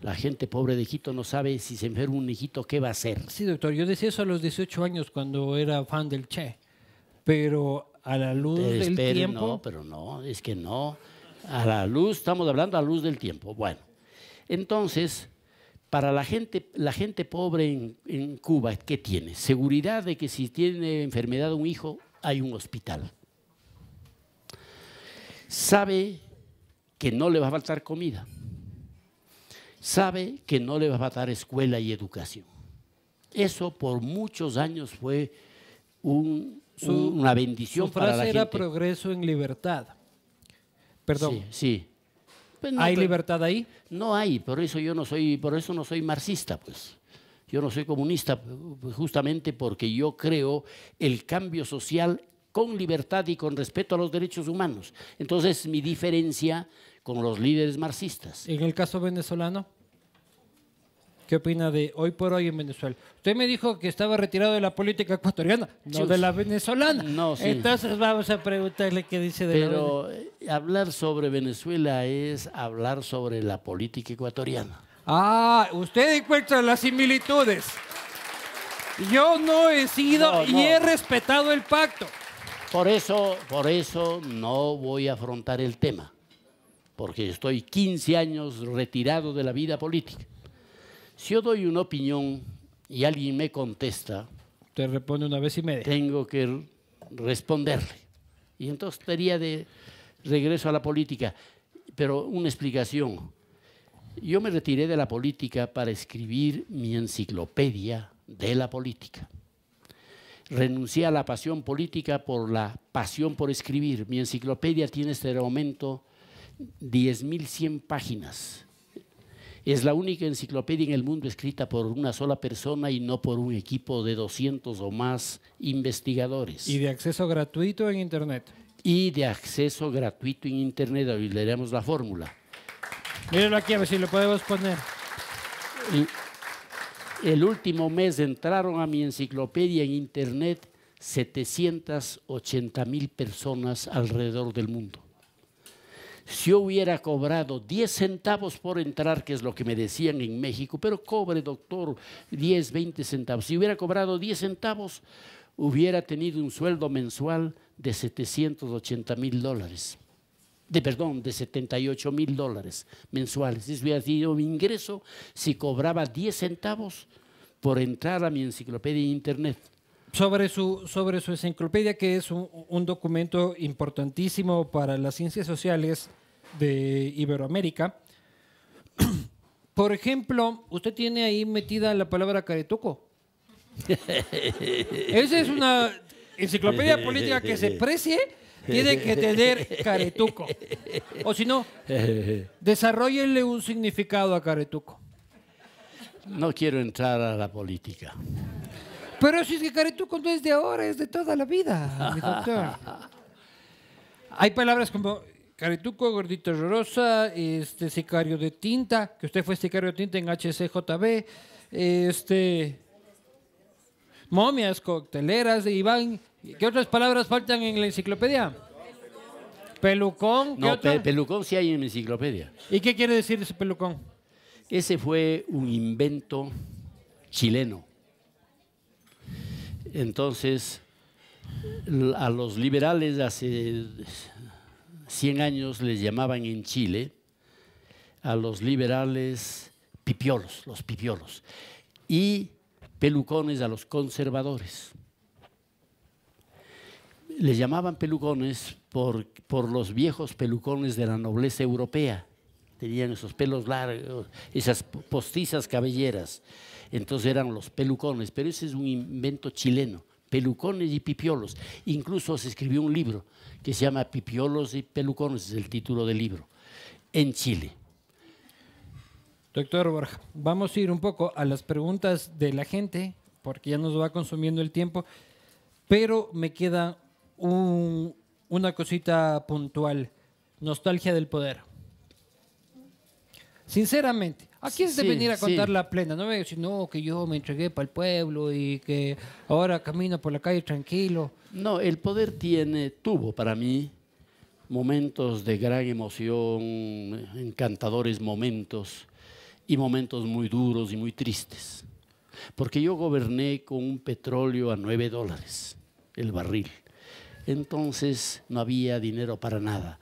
[SPEAKER 2] la gente pobre de Quito no sabe si se enferma un hijito qué va a hacer.
[SPEAKER 1] Sí, doctor, yo decía eso a los 18 años cuando era fan del Che, pero a la luz del tiempo…
[SPEAKER 2] No, pero no, es que no. A la luz, estamos hablando a la luz del tiempo. Bueno, entonces, para la gente pobre en Cuba, ¿qué tiene? Seguridad de que si tiene enfermedad un hijo, hay un hospital. Sabe que no le va a faltar comida. Sabe que no le va a faltar escuela y educación. Eso por muchos años fue una bendición para la gente.
[SPEAKER 1] Su frase era progreso en libertad. Perdón.
[SPEAKER 2] Sí. Pues no,
[SPEAKER 1] ¿Hay libertad ahí?
[SPEAKER 2] No hay, por eso no soy marxista, pues. Yo no soy comunista, justamente porque yo creo el cambio social con libertad y con respeto a los derechos humanos. Entonces, mi diferencia con los líderes marxistas.
[SPEAKER 1] ¿En el caso venezolano? ¿Qué opina de hoy por hoy en Venezuela? Usted me dijo que estaba retirado de la política ecuatoriana, no
[SPEAKER 2] Chus.
[SPEAKER 1] de la venezolana.
[SPEAKER 2] No, sí.
[SPEAKER 1] Entonces vamos a preguntarle qué dice de la
[SPEAKER 2] Pero hablar sobre Venezuela es hablar sobre la política ecuatoriana.
[SPEAKER 1] Ah, usted encuentra las similitudes. Yo no he sido
[SPEAKER 2] No,
[SPEAKER 1] y
[SPEAKER 2] no.
[SPEAKER 1] he respetado el pacto.
[SPEAKER 2] Por eso no voy a afrontar el tema, porque estoy 15 años retirado de la vida política. Si yo doy una opinión y alguien me contesta,
[SPEAKER 1] Te responde una vez y media.
[SPEAKER 2] tengo que responderle. Y entonces estaría de regreso a la política. Pero una explicación. Yo me retiré de la política para escribir mi enciclopedia de la política. Renuncié a la pasión política por la pasión por escribir. Mi enciclopedia tiene este momento 10.100 páginas. Es la única enciclopedia en el mundo escrita por una sola persona y no por un equipo de 200 o más investigadores.
[SPEAKER 1] Y de acceso gratuito en Internet.
[SPEAKER 2] Y de acceso gratuito en Internet. Hoy leeremos la fórmula.
[SPEAKER 1] Mírenlo aquí a ver si lo podemos poner.
[SPEAKER 2] El último mes entraron a mi enciclopedia en Internet 780.000 personas alrededor del mundo. Si yo hubiera cobrado 10 centavos por entrar, que es lo que me decían en México, pero cobre, doctor, 10, 20 centavos. Si hubiera cobrado 10 centavos, hubiera tenido un sueldo mensual de $780.000. De 78.000 mensuales. Eso hubiera sido mi ingreso si cobraba 10 centavos por entrar a mi enciclopedia en Internet.
[SPEAKER 1] Sobre su enciclopedia, que es un documento importantísimo para las ciencias sociales de Iberoamérica. Por ejemplo, usted tiene ahí metida la palabra caretuco. Esa es una enciclopedia política que se precie, tiene que tener caretuco. O si no, desarróllenle un significado a caretuco.
[SPEAKER 2] No quiero entrar a la política.
[SPEAKER 1] Pero si es que caretuco no es de ahora, es de toda la vida, mi doctor. Hay palabras como caretuco, gordito rosa, sicario de tinta, que usted fue sicario de tinta en HCJB, momias cocteleras de Iván. ¿Qué otras palabras faltan en la enciclopedia? Pelucón. ¿Qué
[SPEAKER 2] No,
[SPEAKER 1] otra?
[SPEAKER 2] pelucón sí hay en mi enciclopedia.
[SPEAKER 1] ¿Y qué quiere decir ese pelucón?
[SPEAKER 2] Ese fue un invento chileno. Entonces, a los liberales hace 100 años les llamaban en Chile a los liberales pipiolos, los pipiolos, y pelucones a los conservadores. Les llamaban pelucones por los viejos pelucones de la nobleza europea. Tenían esos pelos largos, esas postizas cabelleras. Entonces eran los pelucones, pero ese es un invento chileno, pelucones y pipiolos. Incluso se escribió un libro que se llama Pipiolos y Pelucones, es el título del libro, en Chile.
[SPEAKER 1] Doctor Borja, vamos a ir un poco a las preguntas de la gente, porque ya nos va consumiendo el tiempo, pero me queda una cosita puntual, nostalgia del poder. Sinceramente, aquí es de
[SPEAKER 2] Sí,
[SPEAKER 1] venir a contar
[SPEAKER 2] sí.
[SPEAKER 1] la plena, no me decir, no, que yo me entregué para el pueblo y que ahora camino por la calle tranquilo.
[SPEAKER 2] No, el poder tuvo para mí momentos de gran emoción, encantadores momentos y momentos muy duros y muy tristes. Porque yo goberné con un petróleo a $9 el barril. Entonces no había dinero para nada.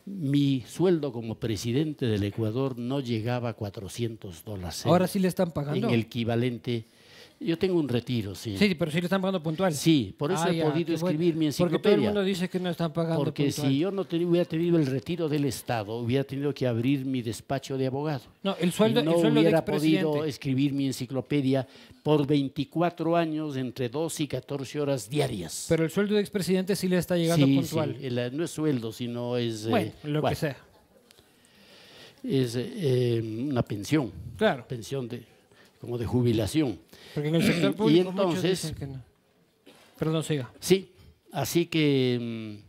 [SPEAKER 2] Mi sueldo como presidente del Ecuador no llegaba a $400.
[SPEAKER 1] Ahora sí le están pagando.
[SPEAKER 2] En el equivalente. Yo tengo un retiro, sí.
[SPEAKER 1] Sí, pero sí le están pagando puntual.
[SPEAKER 2] Sí, por eso he
[SPEAKER 1] ya,
[SPEAKER 2] podido
[SPEAKER 1] qué bueno.
[SPEAKER 2] escribir mi enciclopedia.
[SPEAKER 1] Porque todo el mundo dice que no están pagando
[SPEAKER 2] Porque
[SPEAKER 1] puntual.
[SPEAKER 2] si yo no hubiera tenido el retiro del Estado, hubiera tenido que abrir mi despacho de abogado.
[SPEAKER 1] No, el sueldo,
[SPEAKER 2] Y no
[SPEAKER 1] el sueldo de
[SPEAKER 2] hubiera podido
[SPEAKER 1] expresidente.
[SPEAKER 2] escribir mi enciclopedia por 24 años entre 12 y 14 horas diarias.
[SPEAKER 1] Pero el sueldo de expresidente sí le está llegando
[SPEAKER 2] Sí,
[SPEAKER 1] puntual.
[SPEAKER 2] sí, no es sueldo, sino es
[SPEAKER 1] Bueno, lo que
[SPEAKER 2] bueno,
[SPEAKER 1] sea.
[SPEAKER 2] es una pensión,
[SPEAKER 1] Claro.
[SPEAKER 2] pensión como de jubilación.
[SPEAKER 1] Porque en el sector
[SPEAKER 2] Y
[SPEAKER 1] público muchos
[SPEAKER 2] entonces-
[SPEAKER 1] dicen que no. Perdón, siga.
[SPEAKER 2] Sí, así que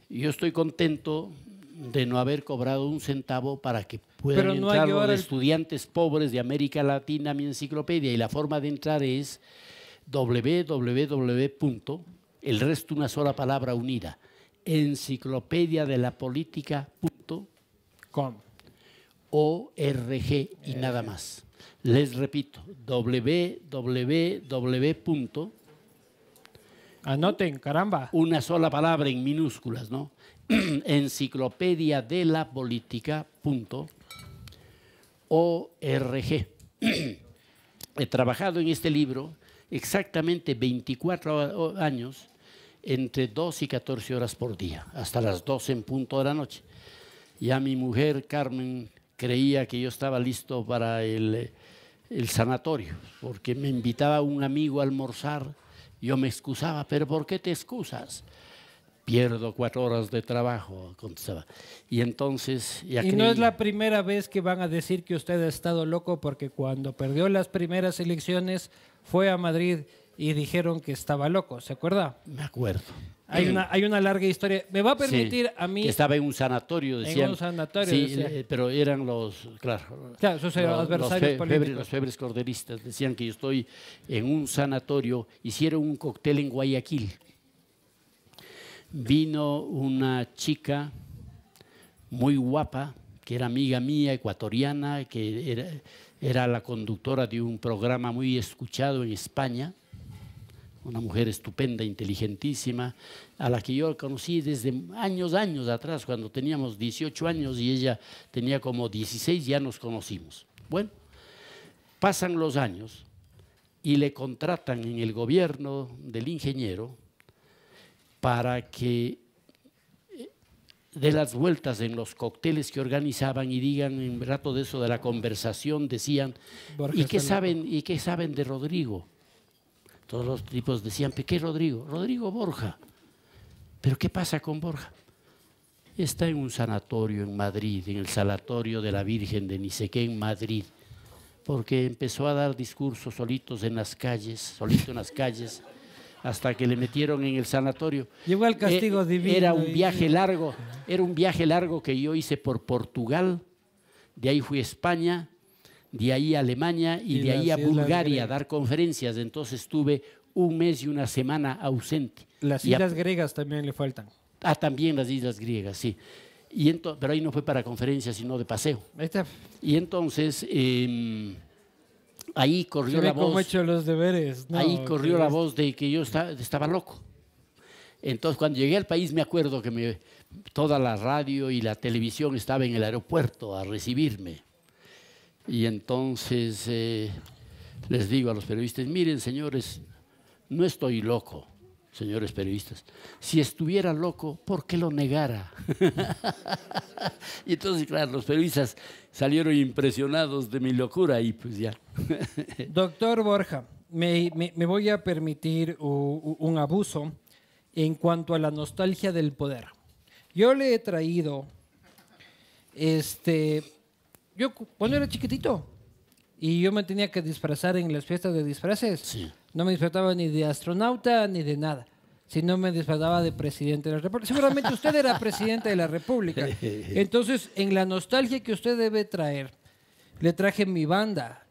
[SPEAKER 2] yo estoy contento de no haber cobrado un centavo para que puedan
[SPEAKER 1] Pero no hay
[SPEAKER 2] entrar
[SPEAKER 1] que
[SPEAKER 2] los
[SPEAKER 1] ahora
[SPEAKER 2] estudiantes pobres de América Latina a mi enciclopedia. Y la forma de entrar es www. El resto una sola palabra unida.
[SPEAKER 1] ¿Cómo?
[SPEAKER 2] enciclopediadelapolítica.org y nada más. Les repito, www.
[SPEAKER 1] Anoten, caramba.
[SPEAKER 2] Una sola palabra en minúsculas, ¿no? enciclopediadelapolítica.org. He trabajado en este libro exactamente 24 años, entre 2 y 14 horas por día, hasta las 12 en punto de la noche. Ya mi mujer, Carmen, creía que yo estaba listo para el sanatorio, porque me invitaba un amigo a almorzar, yo me excusaba, pero ¿por qué te excusas? Pierdo 4 horas de trabajo, contestaba. Y entonces ya
[SPEAKER 1] Y no es la primera vez que van a decir que usted ha estado loco, porque cuando perdió las primeras elecciones fue a Madrid y dijeron que estaba loco, ¿se acuerda?
[SPEAKER 2] Me acuerdo.
[SPEAKER 1] Hay una larga historia. Me va a permitir
[SPEAKER 2] Sí,
[SPEAKER 1] a mí...
[SPEAKER 2] que estaba en un sanatorio, decían.
[SPEAKER 1] En un sanatorio,
[SPEAKER 2] sí,
[SPEAKER 1] decía.
[SPEAKER 2] pero eran los, claro,
[SPEAKER 1] Claro, esos eran adversarios políticos.
[SPEAKER 2] Los febres corderistas decían que yo estoy en un sanatorio. Hicieron un cóctel en Guayaquil. Vino una chica muy guapa, que era amiga mía, ecuatoriana, que era la conductora de un programa muy escuchado en España. Una mujer estupenda, inteligentísima, a la que yo conocí desde años atrás, cuando teníamos 18 años y ella tenía como 16, ya nos conocimos. Bueno, pasan los años y le contratan en el gobierno del ingeniero para que dé las vueltas en los cócteles que organizaban y digan, en rato de eso de la conversación, decían, ¿y qué saben de Rodrigo? Todos los tipos decían, ¿qué Rodrigo? Rodrigo Borja. ¿Pero qué pasa con Borja? Está en un sanatorio en Madrid, en el sanatorio de la Virgen de ni sé qué en Madrid, porque empezó a dar discursos solitos en las calles, hasta que le metieron en el sanatorio.
[SPEAKER 1] Llegó al castigo divino.
[SPEAKER 2] Era un viaje largo que yo hice por Portugal, de ahí fui a España, de ahí a Alemania y de ahí a Bulgaria a dar conferencias. Entonces estuve un mes y una semana ausente.
[SPEAKER 1] Las islas griegas también le faltan.
[SPEAKER 2] También las islas griegas, sí. Pero ahí no fue para conferencias, sino de paseo.
[SPEAKER 1] Ahí está.
[SPEAKER 2] Y entonces ahí corrió la voz.
[SPEAKER 1] Cómo he hecho los deberes. No,
[SPEAKER 2] ahí corrió la voz de que yo estaba loco. Entonces cuando llegué al país me acuerdo que toda la radio y la televisión estaba en el aeropuerto a recibirme. Y entonces les digo a los periodistas, miren señores, no estoy loco, señores periodistas. Si estuviera loco, ¿por qué lo negara? Y entonces, claro, los periodistas salieron impresionados de mi locura y pues ya.
[SPEAKER 1] Doctor Borja, me voy a permitir un abuso en cuanto a la nostalgia del poder. Yo le he traído yo cuando era chiquitito y yo me tenía que disfrazar en las fiestas de disfraces,
[SPEAKER 2] Sí.
[SPEAKER 1] no me disfrazaba ni de astronauta ni de nada, sino me disfrazaba de presidente de la República. Seguramente usted era presidente de la República. Entonces, en la nostalgia que usted debe traer, le traje mi banda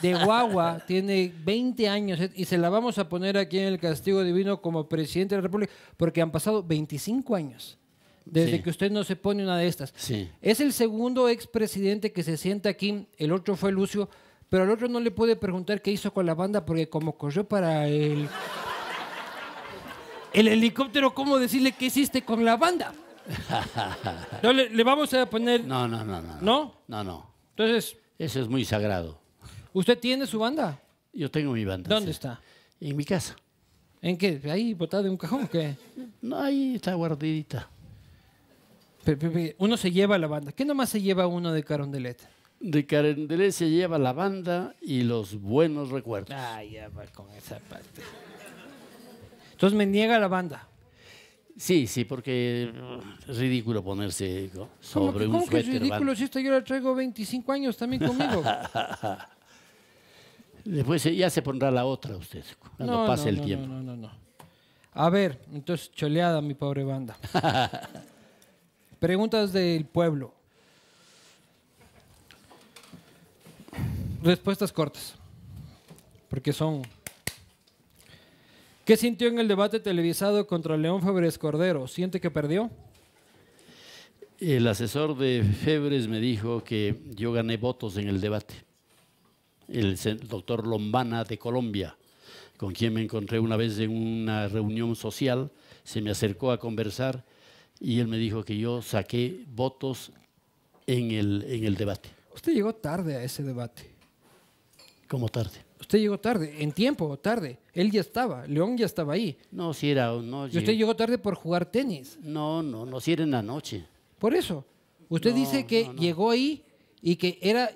[SPEAKER 1] de guagua, tiene 20 años y se la vamos a poner aquí en el Castigo Divino como presidente de la República porque han pasado 25 años. Desde que usted no se pone una de estas.
[SPEAKER 2] Sí.
[SPEAKER 1] Es el segundo expresidente que se sienta aquí, el otro fue Lucio, pero al otro no le puede preguntar qué hizo con la banda porque como corrió para el helicóptero, ¿cómo decirle qué hiciste con la banda? No, le vamos a poner...
[SPEAKER 2] No.
[SPEAKER 1] ¿No?
[SPEAKER 2] No.
[SPEAKER 1] Entonces,
[SPEAKER 2] Eso es muy sagrado.
[SPEAKER 1] ¿usted tiene su banda?
[SPEAKER 2] Yo tengo mi banda.
[SPEAKER 1] ¿Dónde
[SPEAKER 2] sí.
[SPEAKER 1] está?
[SPEAKER 2] En mi casa.
[SPEAKER 1] ¿En qué? ¿Ahí botada en un cajón o qué?
[SPEAKER 2] No, ahí está guardadita.
[SPEAKER 1] Uno se lleva la banda. ¿Qué nomás se lleva uno de Carondelet?
[SPEAKER 2] De Carondelet se lleva la banda y los buenos recuerdos.
[SPEAKER 1] Ya va con esa parte. Entonces me niega la banda.
[SPEAKER 2] Sí, porque es ridículo ponerse sobre un
[SPEAKER 1] ¿Cómo que es
[SPEAKER 2] suéter.
[SPEAKER 1] ridículo si esta yo la traigo 25 años también conmigo?
[SPEAKER 2] Después ya se pondrá la otra usted, cuando pase el tiempo.
[SPEAKER 1] No. A ver, entonces choleada mi pobre banda. Preguntas del pueblo. Respuestas cortas. Porque son... ¿Qué sintió en el debate televisado contra León Febres Cordero? ¿Siente que perdió?
[SPEAKER 2] El asesor de Febres me dijo que yo gané votos en el debate. El doctor Lombana de Colombia, con quien me encontré una vez en una reunión social, se me acercó a conversar y él me dijo que yo saqué votos en el debate.
[SPEAKER 1] Usted llegó tarde a ese debate.
[SPEAKER 2] ¿Cómo tarde?
[SPEAKER 1] Usted llegó tarde, en tiempo, tarde. Él ya estaba, León ya estaba ahí.
[SPEAKER 2] No, si era... No,
[SPEAKER 1] Y usted llegó tarde por jugar tenis.
[SPEAKER 2] no, si era en la noche.
[SPEAKER 1] Por eso. Usted
[SPEAKER 2] No,
[SPEAKER 1] dice que
[SPEAKER 2] no.
[SPEAKER 1] llegó ahí y que era...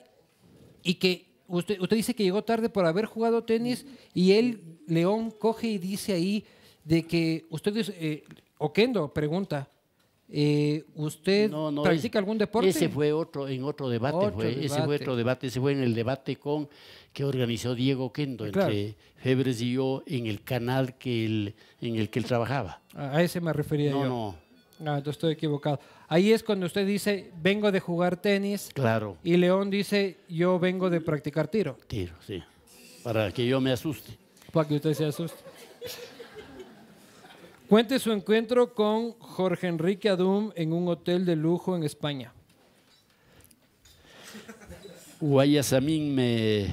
[SPEAKER 1] Y que usted dice que llegó tarde por haber jugado tenis y él, León, coge y dice ahí de que usted... Oquendo pregunta, ¿usted
[SPEAKER 2] No,
[SPEAKER 1] practica algún deporte?
[SPEAKER 2] Ese fue en otro debate. Ese fue otro debate. Ese fue en el debate que organizó Diego Kendo
[SPEAKER 1] Claro.
[SPEAKER 2] entre Febres y yo en el canal en el que él trabajaba.
[SPEAKER 1] A ese me refería yo.
[SPEAKER 2] No,
[SPEAKER 1] No, entonces estoy equivocado. Ahí es cuando usted dice, vengo de jugar tenis,
[SPEAKER 2] claro,
[SPEAKER 1] y León dice, yo vengo de practicar tiro,
[SPEAKER 2] tiro, sí, para que yo me asuste.
[SPEAKER 1] para que usted se asuste. Cuente su encuentro con Jorge Enrique Adum en un hotel de lujo en España.
[SPEAKER 2] Guayasamín me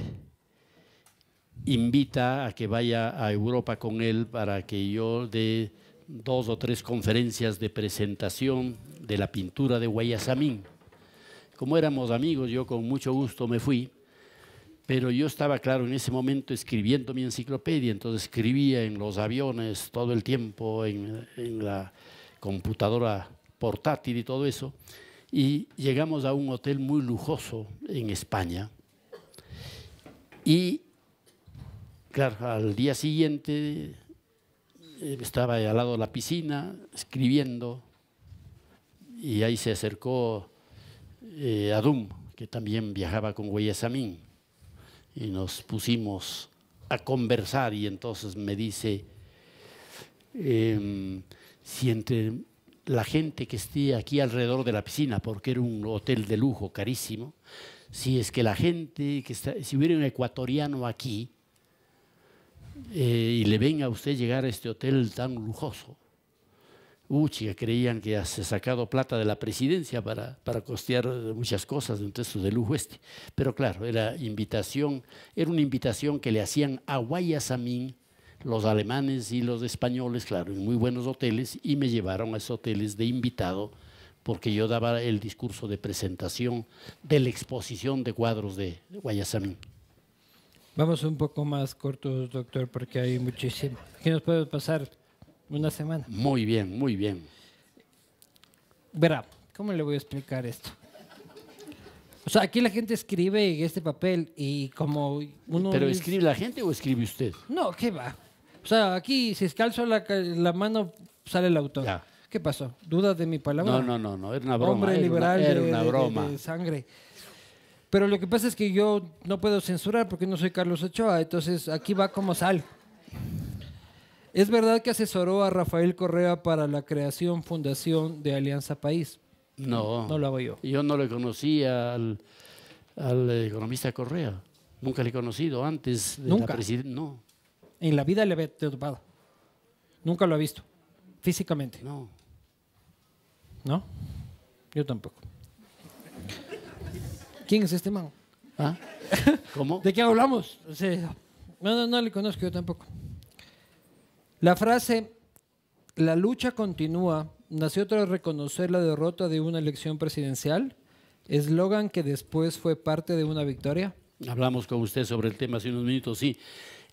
[SPEAKER 2] invita a que vaya a Europa con él para que yo dé 2 o 3 conferencias de presentación de la pintura de Guayasamín. Como éramos amigos, yo con mucho gusto me fui, pero yo estaba, claro, en ese momento escribiendo mi enciclopedia, entonces escribía en los aviones todo el tiempo, en la computadora portátil y todo eso, y llegamos a un hotel muy lujoso en España, y claro, al día siguiente estaba al lado de la piscina escribiendo, y ahí se acercó Adum, que también viajaba con Guayasamín, y nos pusimos a conversar y entonces me dice, si entre la gente que esté aquí alrededor de la piscina, porque era un hotel de lujo carísimo, si es que la gente que está, si hubiera un ecuatoriano aquí y le ven a usted llegar a este hotel tan lujoso, chica, creían que se ha sacado plata de la presidencia para costear muchas cosas, entonces de lujo este. Pero claro, era una invitación que le hacían a Guayasamín los alemanes y los españoles, claro, en muy buenos hoteles, y me llevaron a esos hoteles de invitado porque yo daba el discurso de presentación de la exposición de cuadros de Guayasamín.
[SPEAKER 1] Vamos un poco más cortos, doctor, porque hay muchísimo. ¿Qué nos puede pasar? Una semana.
[SPEAKER 2] Muy bien, muy bien.
[SPEAKER 1] Verá, ¿cómo le voy a explicar esto? O sea, aquí la gente escribe en este papel y como uno...
[SPEAKER 2] ¿Pero escribe la gente o escribe usted?
[SPEAKER 1] No, ¿qué va? O sea, aquí si escalzo la mano sale el autor.
[SPEAKER 2] Ya.
[SPEAKER 1] ¿Qué pasó? ¿Dudas de mi palabra?
[SPEAKER 2] No, era una broma.
[SPEAKER 1] Hombre liberal
[SPEAKER 2] era una broma.
[SPEAKER 1] de sangre. Pero lo que pasa es que yo no puedo censurar porque no soy Carlos Ochoa, entonces aquí va como sal. ¿Es verdad que asesoró a Rafael Correa para la fundación de Alianza País?
[SPEAKER 2] No,
[SPEAKER 1] No lo hago yo.
[SPEAKER 2] Yo no le conocía al economista Correa. Nunca le he conocido antes de
[SPEAKER 1] ¿Nunca?
[SPEAKER 2] la presidencia. No,
[SPEAKER 1] En la vida le había topado. Nunca lo ha visto. Físicamente.
[SPEAKER 2] no.
[SPEAKER 1] ¿No? Yo tampoco. ¿Quién es este man?
[SPEAKER 2] ¿Ah? ¿Cómo?
[SPEAKER 1] ¿De qué hablamos? O sea, no le conozco yo tampoco. La frase, la lucha continúa, nació tras reconocer la derrota de una elección presidencial, eslogan que después fue parte de una victoria.
[SPEAKER 2] Hablamos con usted sobre el tema hace unos minutos, sí.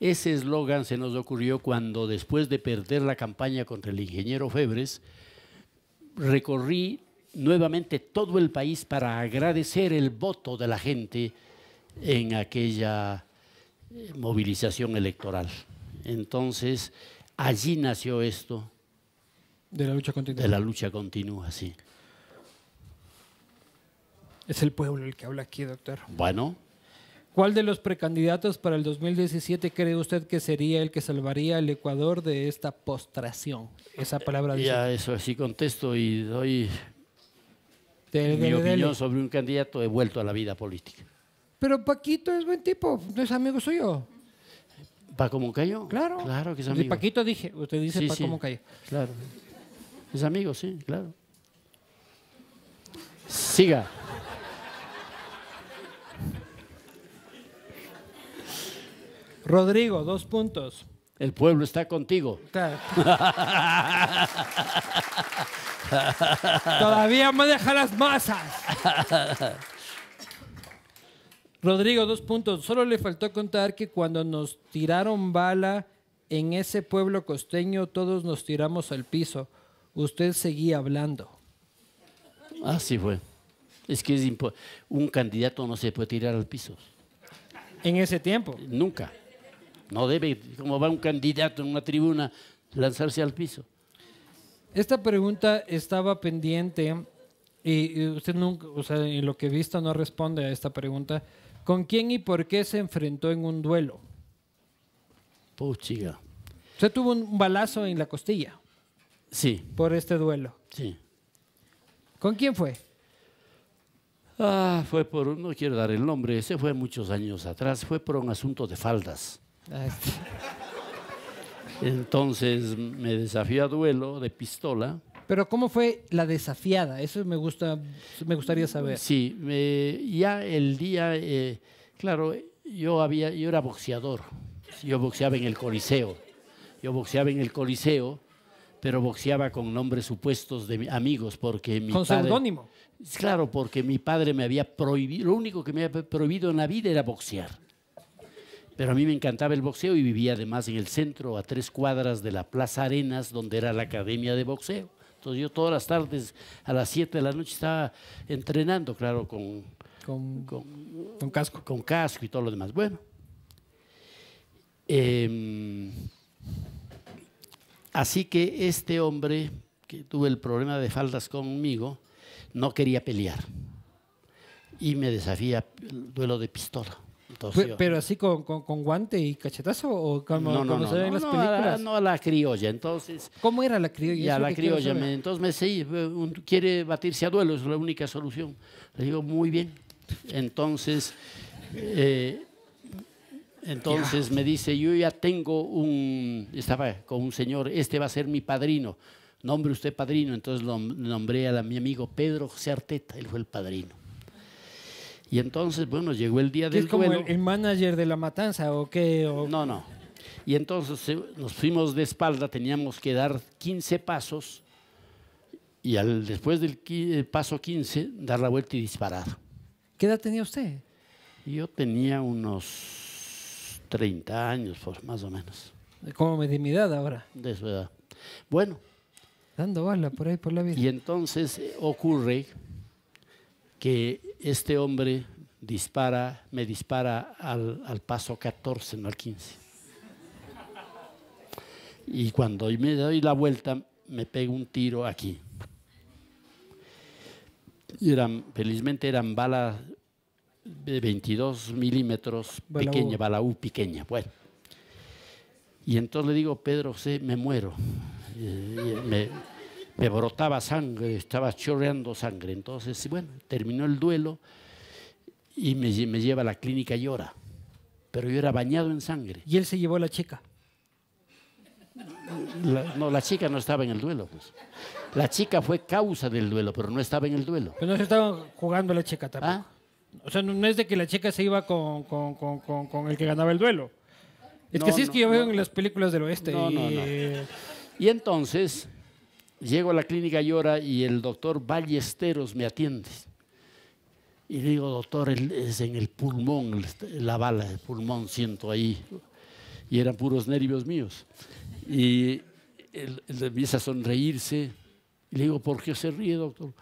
[SPEAKER 2] Ese eslogan se nos ocurrió cuando después de perder la campaña contra el ingeniero Febres, recorrí nuevamente todo el país para agradecer el voto de la gente en aquella movilización electoral. Entonces, allí nació esto.
[SPEAKER 1] De la lucha continua.
[SPEAKER 2] De la lucha continua, sí.
[SPEAKER 1] Es el pueblo el que habla aquí, doctor.
[SPEAKER 2] Bueno,
[SPEAKER 1] ¿Cuál de los precandidatos para el 2017 cree usted que sería el que salvaría al Ecuador de esta postración? Esa palabra dice.
[SPEAKER 2] ya eso así contesto y doy Mi opinión sobre un candidato, he vuelto a la vida política.
[SPEAKER 1] Pero Paquito es buen tipo, no es amigo suyo.
[SPEAKER 2] ¿Paco Moncayo?
[SPEAKER 1] Claro.
[SPEAKER 2] Claro que es
[SPEAKER 1] De
[SPEAKER 2] amigo.
[SPEAKER 1] Paquito dije, usted dice
[SPEAKER 2] Sí,
[SPEAKER 1] Paco
[SPEAKER 2] sí.
[SPEAKER 1] Moncayo.
[SPEAKER 2] Claro. Es amigo, sí, claro. Siga.
[SPEAKER 1] Rodrigo, 2 puntos.
[SPEAKER 2] El pueblo está contigo.
[SPEAKER 1] Claro. Todavía maneja las masas. Rodrigo, 2 puntos. Solo le faltó contar que cuando nos tiraron bala en ese pueblo costeño, todos nos tiramos al piso. Usted seguía hablando.
[SPEAKER 2] Así fue. Es que un candidato no se puede tirar al piso.
[SPEAKER 1] En ese tiempo.
[SPEAKER 2] Nunca. No debe, como va un candidato en una tribuna, lanzarse al piso.
[SPEAKER 1] Esta pregunta estaba pendiente y usted nunca, o sea, en lo que he visto no responde a esta pregunta. ¿Con quién y por qué se enfrentó en un duelo?
[SPEAKER 2] Puchiga.
[SPEAKER 1] Usted tuvo un balazo en la costilla
[SPEAKER 2] Sí,
[SPEAKER 1] por este duelo.
[SPEAKER 2] sí.
[SPEAKER 1] ¿Con quién fue?
[SPEAKER 2] Fue por, no quiero dar el nombre, ese fue muchos años atrás, fue por un asunto de faldas. Entonces me desafió a duelo de pistola.
[SPEAKER 1] Pero ¿cómo fue la desafiada? Eso me gustaría saber.
[SPEAKER 2] Sí, ya el día, claro, yo era boxeador. Yo boxeaba en el Coliseo. Pero boxeaba con nombres supuestos de amigos porque mi
[SPEAKER 1] Con
[SPEAKER 2] padre...
[SPEAKER 1] seudónimo.
[SPEAKER 2] Claro, porque mi padre me había prohibido, lo único que me había prohibido en la vida era boxear. Pero a mí me encantaba el boxeo y vivía además en el centro, a 3 cuadras de la Plaza Arenas, donde era la academia de boxeo. Entonces yo todas las tardes a las 7 de la noche estaba entrenando, claro, con
[SPEAKER 1] casco.
[SPEAKER 2] Con casco y todo lo demás. Bueno, así que este hombre que tuvo el problema de faldas conmigo, no quería pelear y me desafía el duelo de pistola. Entonces
[SPEAKER 1] Pero así con guante y cachetazo o como se ve en las películas.
[SPEAKER 2] No, a la criolla. Entonces,
[SPEAKER 1] ¿Cómo era la criolla?
[SPEAKER 2] ya
[SPEAKER 1] Eso
[SPEAKER 2] la
[SPEAKER 1] que quiero
[SPEAKER 2] criolla.
[SPEAKER 1] saber.
[SPEAKER 2] Entonces me decía, quiere batirse a duelo, es la única solución. Le digo, muy bien. Entonces me dice, yo ya tengo estaba con un señor, este va a ser mi padrino. Nombre usted padrino. Entonces nombré a mi amigo Pedro José Arteta, él fue el padrino. Y entonces, bueno, llegó el día del
[SPEAKER 1] ¿Es como
[SPEAKER 2] duelo.
[SPEAKER 1] el manager de la matanza o qué?
[SPEAKER 2] No. Y entonces nos fuimos de espalda, teníamos que dar 15 pasos y después del paso 15 dar la vuelta y disparar.
[SPEAKER 1] ¿Qué edad tenía usted?
[SPEAKER 2] Yo tenía unos 30 años, más o menos,
[SPEAKER 1] Como de mi edad ahora.
[SPEAKER 2] de su edad. Bueno,
[SPEAKER 1] Dando bala por ahí por la vida.
[SPEAKER 2] y entonces ocurre que este hombre me dispara al paso 14, no al 15. Y cuando me doy la vuelta, me pega un tiro aquí. Y felizmente eran balas de 22 milímetros, bala U pequeña. Bueno. Y entonces le digo, Pedro José, me muero. Me brotaba sangre, estaba chorreando sangre. Entonces, bueno, terminó el duelo y me lleva a la clínica y llora. Pero yo era bañado en sangre.
[SPEAKER 1] Y él se llevó a la chica.
[SPEAKER 2] La chica no estaba en el duelo. Pues. La chica fue causa del duelo, pero no estaba en el duelo.
[SPEAKER 1] Pero no se estaban jugando la chica tampoco.
[SPEAKER 2] ¿Ah?
[SPEAKER 1] O sea, no es de que la chica se iba con el que ganaba el duelo. Es que así es que yo veo en las películas del oeste.
[SPEAKER 2] No. Y entonces llego a la clínica Llora y el doctor Ballesteros me atiende. Y le digo, doctor, es en el pulmón, la bala, el pulmón siento ahí. Y eran puros nervios míos. Y él empieza a sonreírse. Y le digo, ¿por qué se ríe, doctor?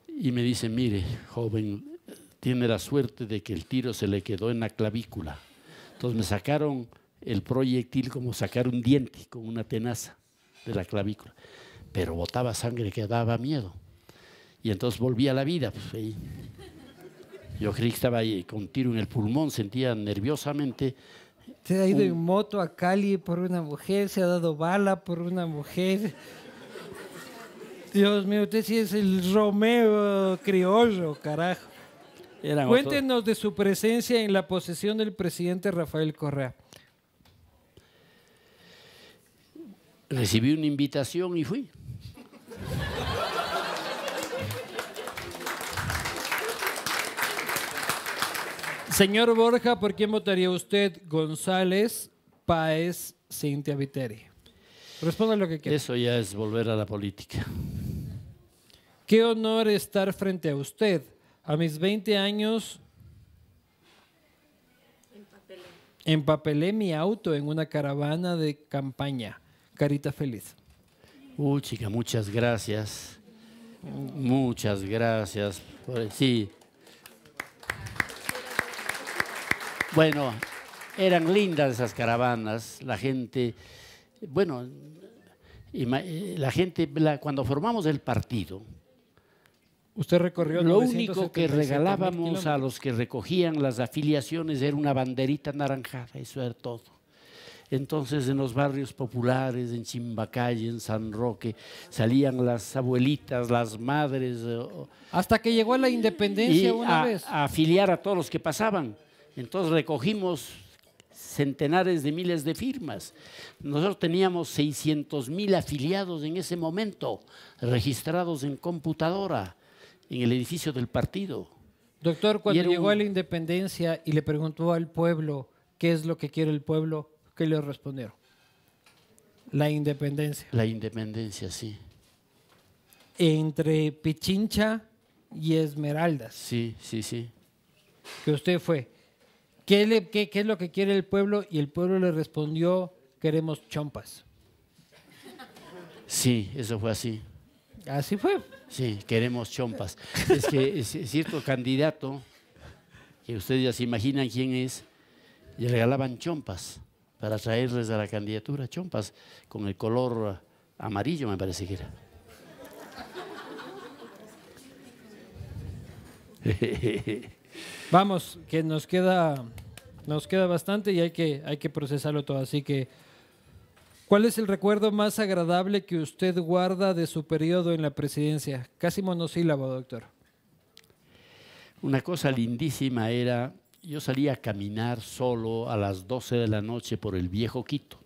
[SPEAKER 2] Y me dice, mire, joven, tiene la suerte de que el tiro se le quedó en la clavícula. Entonces me sacaron el proyectil como sacar un diente con una tenaza de la clavícula. Pero botaba sangre que daba miedo. Y entonces volví a la vida. Pues, ahí. Yo creí que estaba ahí con tiro en el pulmón, sentía nerviosamente.
[SPEAKER 1] Se ha ido en moto a Cali por una mujer, se ha dado bala por una mujer. Dios mío, usted sí es el Romeo criollo, carajo. Cuéntenos de su presencia en la posesión del presidente Rafael Correa.
[SPEAKER 2] Recibí una invitación y fui.
[SPEAKER 1] Señor Borja, ¿por quién votaría usted? González, Páez, Cintia Viteri. Responda lo que quiera.
[SPEAKER 2] Eso ya es volver a la política.
[SPEAKER 1] Qué honor estar frente a usted. A mis 20 años empapelé mi auto en una caravana de campaña. Carita feliz.
[SPEAKER 2] Chica, muchas gracias. Muchas gracias. Sí. Bueno, eran lindas esas caravanas. La gente, bueno, la gente, cuando formamos el partido,
[SPEAKER 1] usted recorrió
[SPEAKER 2] lo único que regalábamos a los que recogían las afiliaciones era una banderita naranjada, eso era todo. Entonces en los barrios populares, en Chimbacay, en San Roque, salían las abuelitas, las madres.
[SPEAKER 1] Hasta que llegó la independencia una vez.
[SPEAKER 2] A afiliar a todos los que pasaban. Entonces recogimos centenares de miles de firmas. Nosotros teníamos 600,000 afiliados en ese momento, registrados en computadora, en el edificio del partido.
[SPEAKER 1] Doctor, cuando llegó a la independencia y le preguntó al pueblo qué es lo que quiere el pueblo, ¿qué le respondieron? La independencia.
[SPEAKER 2] La independencia, sí.
[SPEAKER 1] Entre Pichincha y Esmeraldas.
[SPEAKER 2] Sí, sí, sí.
[SPEAKER 1] Que usted fue. ¿Qué es lo que quiere el pueblo? Y el pueblo le respondió, queremos chompas.
[SPEAKER 2] Sí, eso fue así.
[SPEAKER 1] Así fue.
[SPEAKER 2] Sí, queremos chompas. Es que es cierto candidato, que ustedes ya se imaginan quién es, y regalaban chompas para traerles a la candidatura, chompas con el color amarillo, me parece que era.
[SPEAKER 1] Vamos, que nos queda bastante y hay que procesarlo todo. Así que, ¿cuál es el recuerdo más agradable que usted guarda de su periodo en la presidencia? Casi monosílabo, doctor.
[SPEAKER 2] Una cosa lindísima era, yo salía a caminar solo a las 12 de la noche por el Viejo Quito.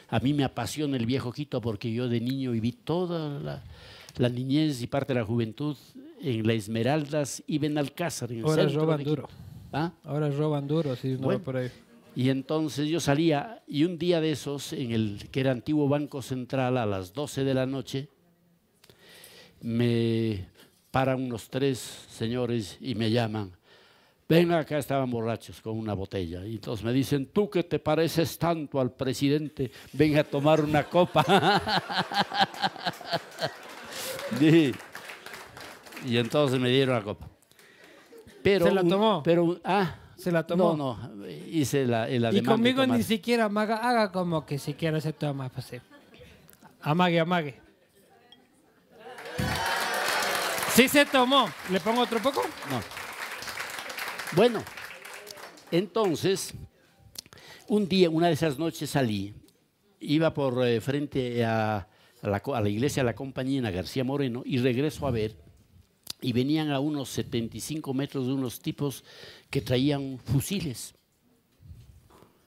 [SPEAKER 2] A mí me apasiona el Viejo Quito porque yo de niño viví toda la niñez y parte de la juventud en la Esmeraldas y Benalcázar. En el
[SPEAKER 1] Ahora
[SPEAKER 2] centro
[SPEAKER 1] roban
[SPEAKER 2] de
[SPEAKER 1] duro.
[SPEAKER 2] ¿Ah?
[SPEAKER 1] Ahora roban duro, si no
[SPEAKER 2] Bueno,
[SPEAKER 1] va por ahí.
[SPEAKER 2] Y entonces yo salía, y un día de esos, en el que era antiguo Banco Central, a las 12 de la noche, me paran unos 3 señores y me llaman. Venga, acá estaban borrachos con una botella. Y entonces me dicen, tú que te pareces tanto al presidente, ven a tomar una copa. Y entonces me dieron la copa. Pero,
[SPEAKER 1] ¿se la tomó? ¿Se la tomó?
[SPEAKER 2] No, hice la
[SPEAKER 1] y
[SPEAKER 2] demanda.
[SPEAKER 1] Conmigo ni siquiera haga como que siquiera se toma. Pues, sí. Amague. Sí se tomó. ¿Le pongo otro poco?
[SPEAKER 2] No. Bueno, entonces, un día, una de esas noches salí, iba por frente a la iglesia de la Compañía, en la García Moreno, y regreso a ver, y venían a unos 75 metros de unos tipos que traían fusiles.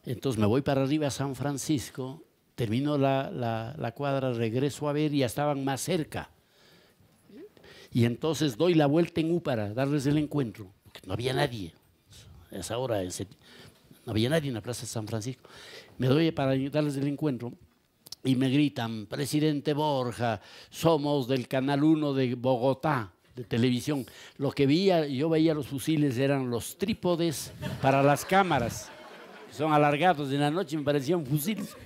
[SPEAKER 2] Entonces me voy para arriba a San Francisco, termino la cuadra, regreso a ver y ya estaban más cerca. Y entonces doy la vuelta en U para darles el encuentro, porque no había nadie. A esa hora no había nadie en la Plaza de San Francisco. Me doy para darles el encuentro y me gritan, presidente Borja, somos del Canal 1 de Bogotá, de televisión. Lo que yo veía los fusiles eran los trípodes para las cámaras. Son alargados, en la noche me parecían fusiles.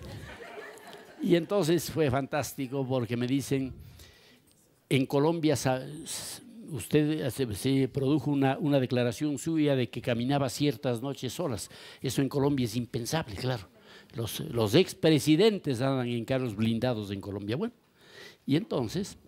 [SPEAKER 2] Y entonces fue fantástico porque me dicen, en Colombia usted se produjo una declaración suya de que caminaba ciertas noches solas. Eso en Colombia es impensable, claro. Los expresidentes andan en carros blindados en Colombia. Bueno, y entonces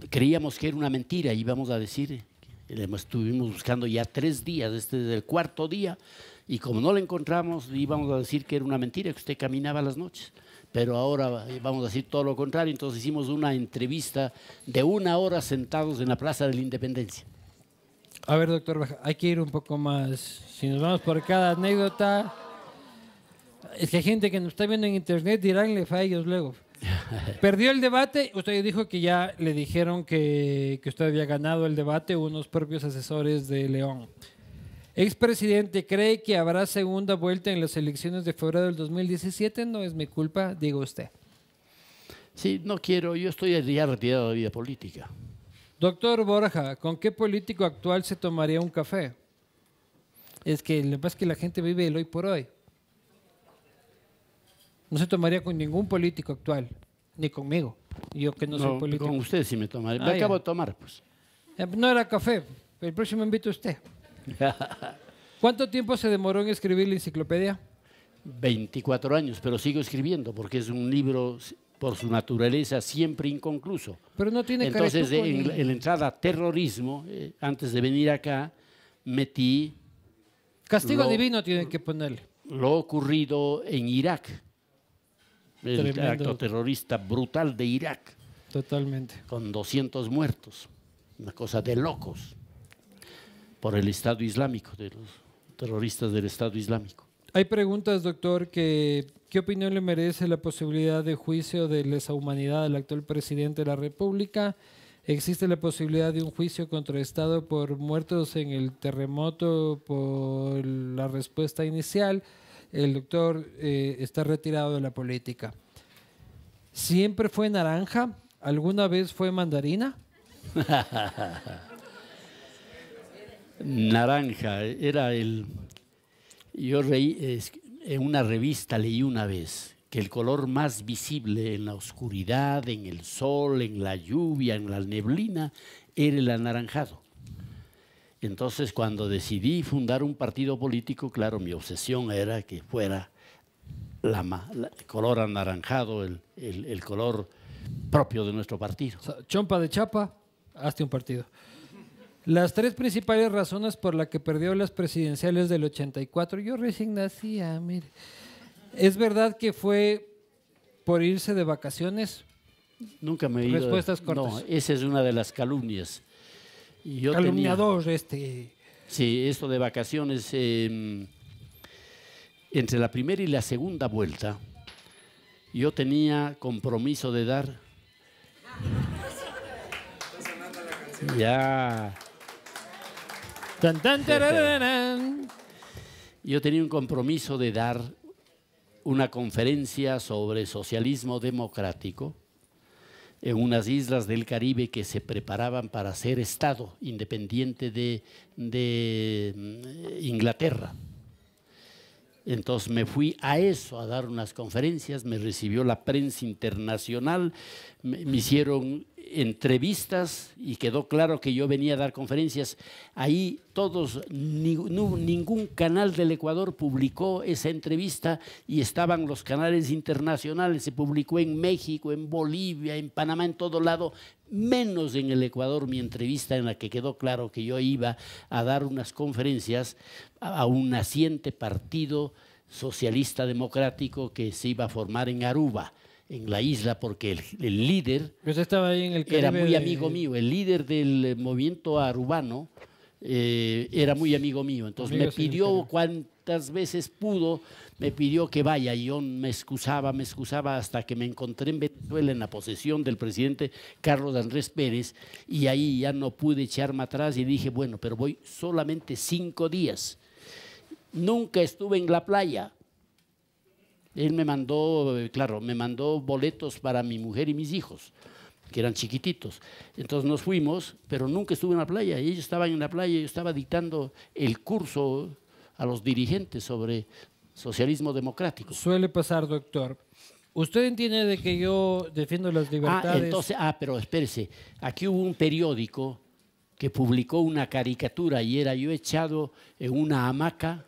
[SPEAKER 2] creíamos que era una mentira, íbamos a decir, estuvimos buscando ya 3 días, este es el 4.º día, y como no la encontramos, íbamos a decir que era una mentira, que usted caminaba las noches. pero ahora vamos a decir todo lo contrario. Entonces hicimos una entrevista de 1 hora sentados en la Plaza de la Independencia.
[SPEAKER 1] A ver, doctor Baja, hay que ir un poco más. Si nos vamos por cada anécdota, es que hay gente que nos está viendo en internet, diránle a ellos luego. Perdió el debate, usted dijo que ya le dijeron que usted había ganado el debate, unos propios asesores de León. Expresidente, ¿cree que habrá segunda vuelta en las elecciones de febrero del 2017? No es mi culpa, diga usted.
[SPEAKER 2] Sí, no quiero, yo estoy ya retirado de la vida política.
[SPEAKER 1] Doctor Borja, ¿con qué político actual se tomaría un café? Es que lo que pasa es que la gente vive el hoy por hoy. No se tomaría con ningún político actual, ni conmigo. Yo que no soy político.
[SPEAKER 2] Con usted sí me tomaré. Me acabo de tomar, pues.
[SPEAKER 1] No era café. El próximo invito a usted. ¿Cuánto tiempo se demoró en escribir la enciclopedia?
[SPEAKER 2] 24 años, pero sigo escribiendo porque es un libro, por su naturaleza, siempre inconcluso.
[SPEAKER 1] Pero no tiene
[SPEAKER 2] Entonces,
[SPEAKER 1] caretuco
[SPEAKER 2] en la entrada terrorismo, antes de venir acá, metí
[SPEAKER 1] Castigo divino tiene que ponerle.
[SPEAKER 2] lo ocurrido en Irak. El
[SPEAKER 1] Tremendo.
[SPEAKER 2] acto terrorista brutal de Irak,
[SPEAKER 1] Totalmente.
[SPEAKER 2] con 200 muertos, una cosa de locos, por el Estado Islámico, de los terroristas del Estado Islámico.
[SPEAKER 1] Hay preguntas, doctor, que ¿qué opinión le merece la posibilidad de juicio de lesa humanidad al actual presidente de la República? ¿Existe la posibilidad de un juicio contra el Estado por muertos en el terremoto por la respuesta inicial? El doctor está retirado de la política. ¿Siempre fue naranja? ¿Alguna vez fue mandarina?
[SPEAKER 2] Naranja, era el... Yo en una revista leí una vez que el color más visible en la oscuridad, en el sol, en la lluvia, en la neblina, era el anaranjado. Entonces, cuando decidí fundar un partido político, claro, mi obsesión era que fuera el color anaranjado, el color propio de nuestro partido.
[SPEAKER 1] O sea, chompa de chapa, hazte un partido. Las 3 principales razones por las que perdió las presidenciales del 84, yo recién nacía, mire. ¿Es verdad que fue por irse de vacaciones?
[SPEAKER 2] Nunca me he ido.
[SPEAKER 1] Respuestas cortas.
[SPEAKER 2] No, esa es una de las calumnias. Y yo
[SPEAKER 1] Calumniador
[SPEAKER 2] Sí, esto de vacaciones, entre la primera y la segunda vuelta, yo tenía compromiso de dar... Ya...
[SPEAKER 1] Tan, tan, tarararán.
[SPEAKER 2] Yo tenía un compromiso de dar una conferencia sobre socialismo democrático en unas islas del Caribe que se preparaban para ser Estado independiente de Inglaterra. Entonces me fui a eso, a dar unas conferencias, me recibió la prensa internacional, me hicieron entrevistas y quedó claro que yo venía a dar conferencias. Ahí ningún canal del Ecuador publicó esa entrevista y estaban los canales internacionales, se publicó en México, en Bolivia, en Panamá, en todo lado, menos en el Ecuador mi entrevista en la que quedó claro que yo iba a dar unas conferencias a un naciente partido socialista democrático que se iba a formar en Aruba, en la isla, porque el líder
[SPEAKER 1] Usted estaba ahí en el Caribe
[SPEAKER 2] era muy amigo mío, el líder del movimiento arubano era muy amigo mío, entonces me pidió cuantas veces pudo, me pidió que vaya y yo me excusaba hasta que me encontré en Venezuela en la posesión del presidente Carlos Andrés Pérez y ahí ya no pude echarme atrás y dije, bueno, pero voy solamente 5 días. Nunca estuve en la playa. Él me mandó, claro, me mandó boletos para mi mujer y mis hijos, que eran chiquititos. Entonces nos fuimos, pero nunca estuve en la playa. Ellos estaban en la playa y yo estaba dictando el curso a los dirigentes sobre socialismo democrático.
[SPEAKER 1] Suele pasar, doctor. ¿Usted entiende de que yo defiendo las libertades?
[SPEAKER 2] Pero espérese, aquí hubo un periódico que publicó una caricatura y era yo echado en una hamaca,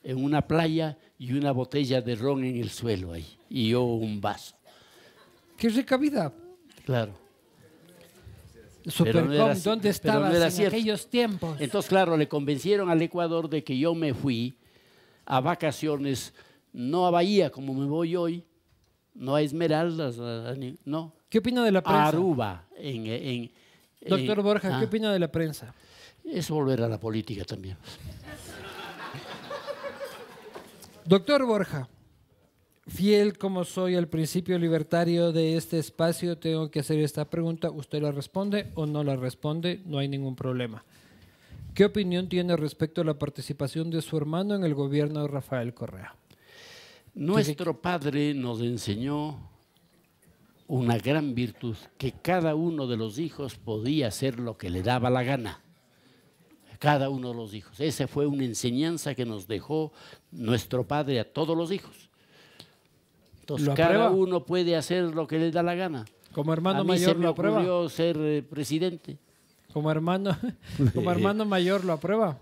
[SPEAKER 2] en una playa y una botella de ron en el suelo ahí, y yo un vaso.
[SPEAKER 1] ¡Qué rica vida!
[SPEAKER 2] Claro.
[SPEAKER 1] Supercom, ¿dónde estabas en
[SPEAKER 2] cierto.
[SPEAKER 1] aquellos tiempos?
[SPEAKER 2] Entonces, claro, le convencieron al Ecuador de que yo me fui a vacaciones, no a Bahía como me voy hoy, No a Esmeraldas, no.
[SPEAKER 1] ¿Qué opina de la prensa?
[SPEAKER 2] A Aruba.
[SPEAKER 1] Doctor Borja, ¿qué opina de la prensa?
[SPEAKER 2] Es volver a la política también.
[SPEAKER 1] Doctor Borja, fiel como soy al principio libertario de este espacio, tengo que hacer esta pregunta. ¿Usted la responde o no la responde? No hay ningún problema. ¿Qué opinión tiene respecto a la participación de su hermano en el gobierno de Rafael Correa?
[SPEAKER 2] Nuestro padre nos enseñó una gran virtud, que cada uno de los hijos podía hacer lo que le daba la gana. Cada uno de los hijos. Esa fue una enseñanza que nos dejó nuestro padre a todos los hijos. Entonces, cada uno puede hacer lo que le da la gana.
[SPEAKER 1] Como hermano
[SPEAKER 2] a mí
[SPEAKER 1] mayor
[SPEAKER 2] se me
[SPEAKER 1] lo aprueba.
[SPEAKER 2] ocurrió ser presidente.
[SPEAKER 1] Como hermano mayor lo aprueba.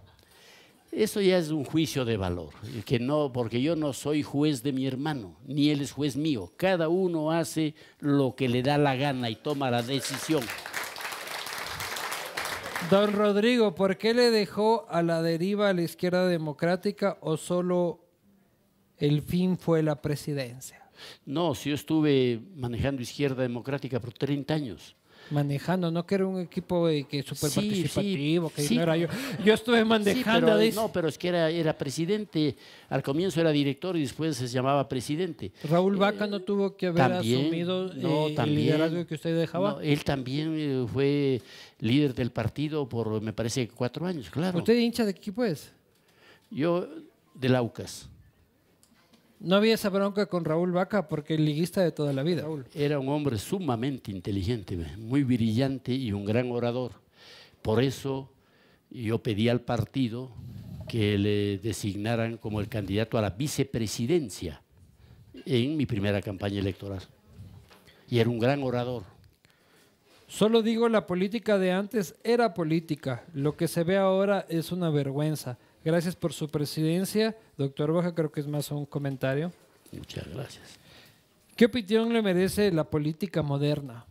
[SPEAKER 2] Eso ya es un juicio de valor, que no, porque yo no soy juez de mi hermano, ni él es juez mío. Cada uno hace lo que le da la gana y toma la decisión.
[SPEAKER 1] Don Rodrigo, ¿por qué le dejó a la deriva a la izquierda democrática o solo el fin fue la presidencia?
[SPEAKER 2] No, si yo estuve manejando Izquierda Democrática por 30 años.
[SPEAKER 1] Manejando, no que era un equipo que súper participativo, que
[SPEAKER 2] sí.
[SPEAKER 1] no era yo. Yo estuve manejando.
[SPEAKER 2] Sí, pero, no, pero es que era presidente. Al comienzo era director y después se llamaba presidente.
[SPEAKER 1] Raúl Vaca no tuvo que haber asumido el liderazgo que usted dejaba.
[SPEAKER 2] No, él también fue líder del partido por, me parece, 4 años, claro.
[SPEAKER 1] ¿Usted hincha de qué equipo es?
[SPEAKER 2] Yo, del Aucas.
[SPEAKER 1] No había esa bronca con Raúl Vaca porque el liguista de toda la vida.
[SPEAKER 2] Era un hombre sumamente inteligente, muy brillante y un gran orador. Por eso yo pedí al partido que le designaran como el candidato a la vicepresidencia en mi primera campaña electoral. Y era un gran orador.
[SPEAKER 1] Solo digo, la política de antes era política. Lo que se ve ahora es una vergüenza. Gracias por su presidencia. Doctor Borja, creo que es más un comentario.
[SPEAKER 2] Muchas gracias.
[SPEAKER 1] ¿Qué opinión le merece la política moderna?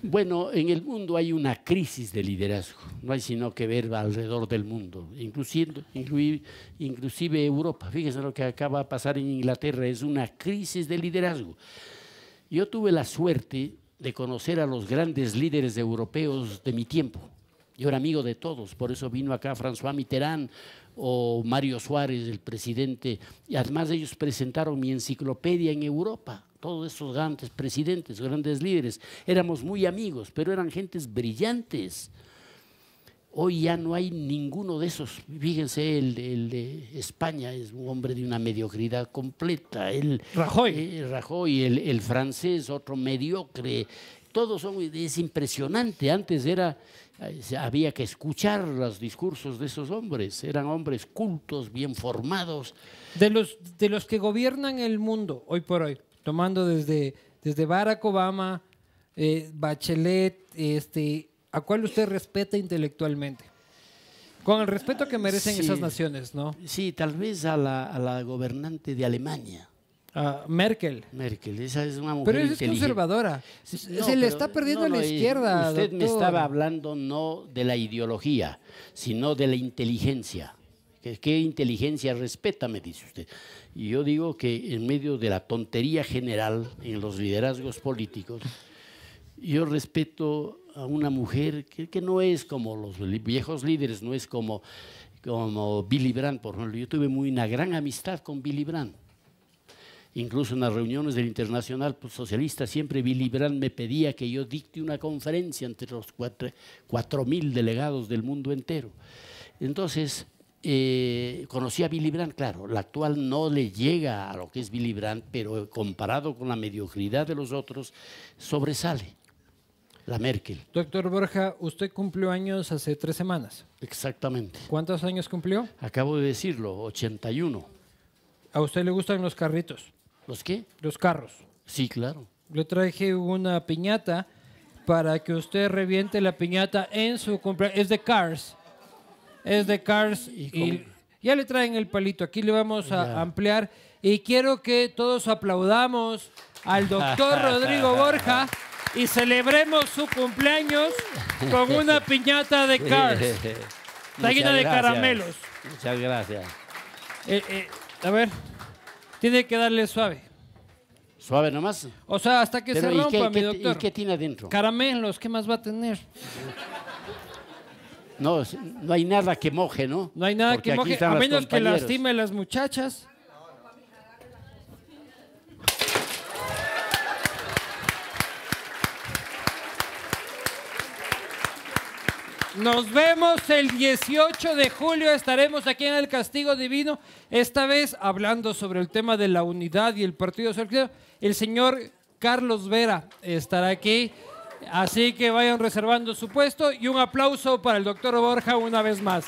[SPEAKER 2] Bueno, en el mundo hay una crisis de liderazgo. No hay sino que ver alrededor del mundo, inclusive Europa. Fíjense lo que acaba de pasar en Inglaterra, es una crisis de liderazgo. Yo tuve la suerte de conocer a los grandes líderes europeos de mi tiempo. Yo era amigo de todos, por eso vino acá François Mitterrand o Mario Suárez, el presidente, y además ellos presentaron mi enciclopedia en Europa. Todos esos grandes presidentes, grandes líderes, éramos muy amigos, pero eran gentes brillantes. Hoy ya no hay ninguno de esos. Fíjense, el de España es un hombre de una mediocridad completa. Rajoy, el francés, otro mediocre. Todos son, es impresionante. Antes había que escuchar los discursos de esos hombres. Eran hombres cultos, bien formados.
[SPEAKER 1] De los que gobiernan el mundo hoy por hoy, tomando desde Barack Obama, Bachelet, ¿a cuál usted respeta intelectualmente? Con el respeto que merecen esas naciones, ¿no?
[SPEAKER 2] Sí, tal vez a la gobernante de Alemania.
[SPEAKER 1] Merkel.
[SPEAKER 2] Merkel, esa es una mujer
[SPEAKER 1] pero esa
[SPEAKER 2] inteligente.
[SPEAKER 1] Es conservadora. Se le está perdiendo a la izquierda.
[SPEAKER 2] Usted
[SPEAKER 1] doctor.
[SPEAKER 2] me estaba hablando no de la ideología, sino de la inteligencia. ¿Qué inteligencia respeta? Me dice usted. Y yo digo que en medio de la tontería general en los liderazgos políticos, yo respeto a una mujer que no es como los viejos líderes, no es como Willy Brandt, por ejemplo. Yo tuve una gran amistad con Willy Brandt. Incluso en las reuniones del Internacional Socialista, siempre Willy Brandt me pedía que yo dicte una conferencia entre los 4.000 delegados del mundo entero. Entonces, conocí a Willy Brandt, claro, la actual no le llega a lo que es Willy Brandt, pero comparado con la mediocridad de los otros, sobresale. La Merkel.
[SPEAKER 1] Doctor Borja, usted cumplió años hace 3 semanas.
[SPEAKER 2] Exactamente.
[SPEAKER 1] ¿Cuántos años cumplió?
[SPEAKER 2] Acabo de decirlo, 81.
[SPEAKER 1] ¿A usted le gustan los carritos?
[SPEAKER 2] ¿Los qué?
[SPEAKER 1] Los carros.
[SPEAKER 2] Sí, claro.
[SPEAKER 1] Le traje una piñata para que usted reviente la piñata en su cumpleaños. Es de Cars. Es de Cars. Y ya le traen el palito. Aquí le vamos a ampliar. Y quiero que todos aplaudamos al doctor Rodrigo Borja y celebremos su cumpleaños con una piñata de Cars. Está llena de caramelos.
[SPEAKER 2] Muchas gracias.
[SPEAKER 1] A ver, Tiene que darle suave.
[SPEAKER 2] Suave nomás.
[SPEAKER 1] O sea, hasta que
[SPEAKER 2] Pero,
[SPEAKER 1] se
[SPEAKER 2] ¿y
[SPEAKER 1] rompa, mi
[SPEAKER 2] ¿y
[SPEAKER 1] doctor.
[SPEAKER 2] qué tiene adentro?
[SPEAKER 1] Caramelos, ¿qué más va a tener?
[SPEAKER 2] No, no hay nada que moje, ¿no?
[SPEAKER 1] No hay nada
[SPEAKER 2] Porque
[SPEAKER 1] que
[SPEAKER 2] aquí
[SPEAKER 1] moje,
[SPEAKER 2] están
[SPEAKER 1] a
[SPEAKER 2] los
[SPEAKER 1] menos que
[SPEAKER 2] compañeros.
[SPEAKER 1] lastime a las muchachas. Nos vemos el 18 de julio, estaremos aquí en el Castigo Divino, esta vez hablando sobre el tema de la unidad y el partido social. El señor Carlos Vera estará aquí, así que vayan reservando su puesto y un aplauso para el doctor Borja una vez más.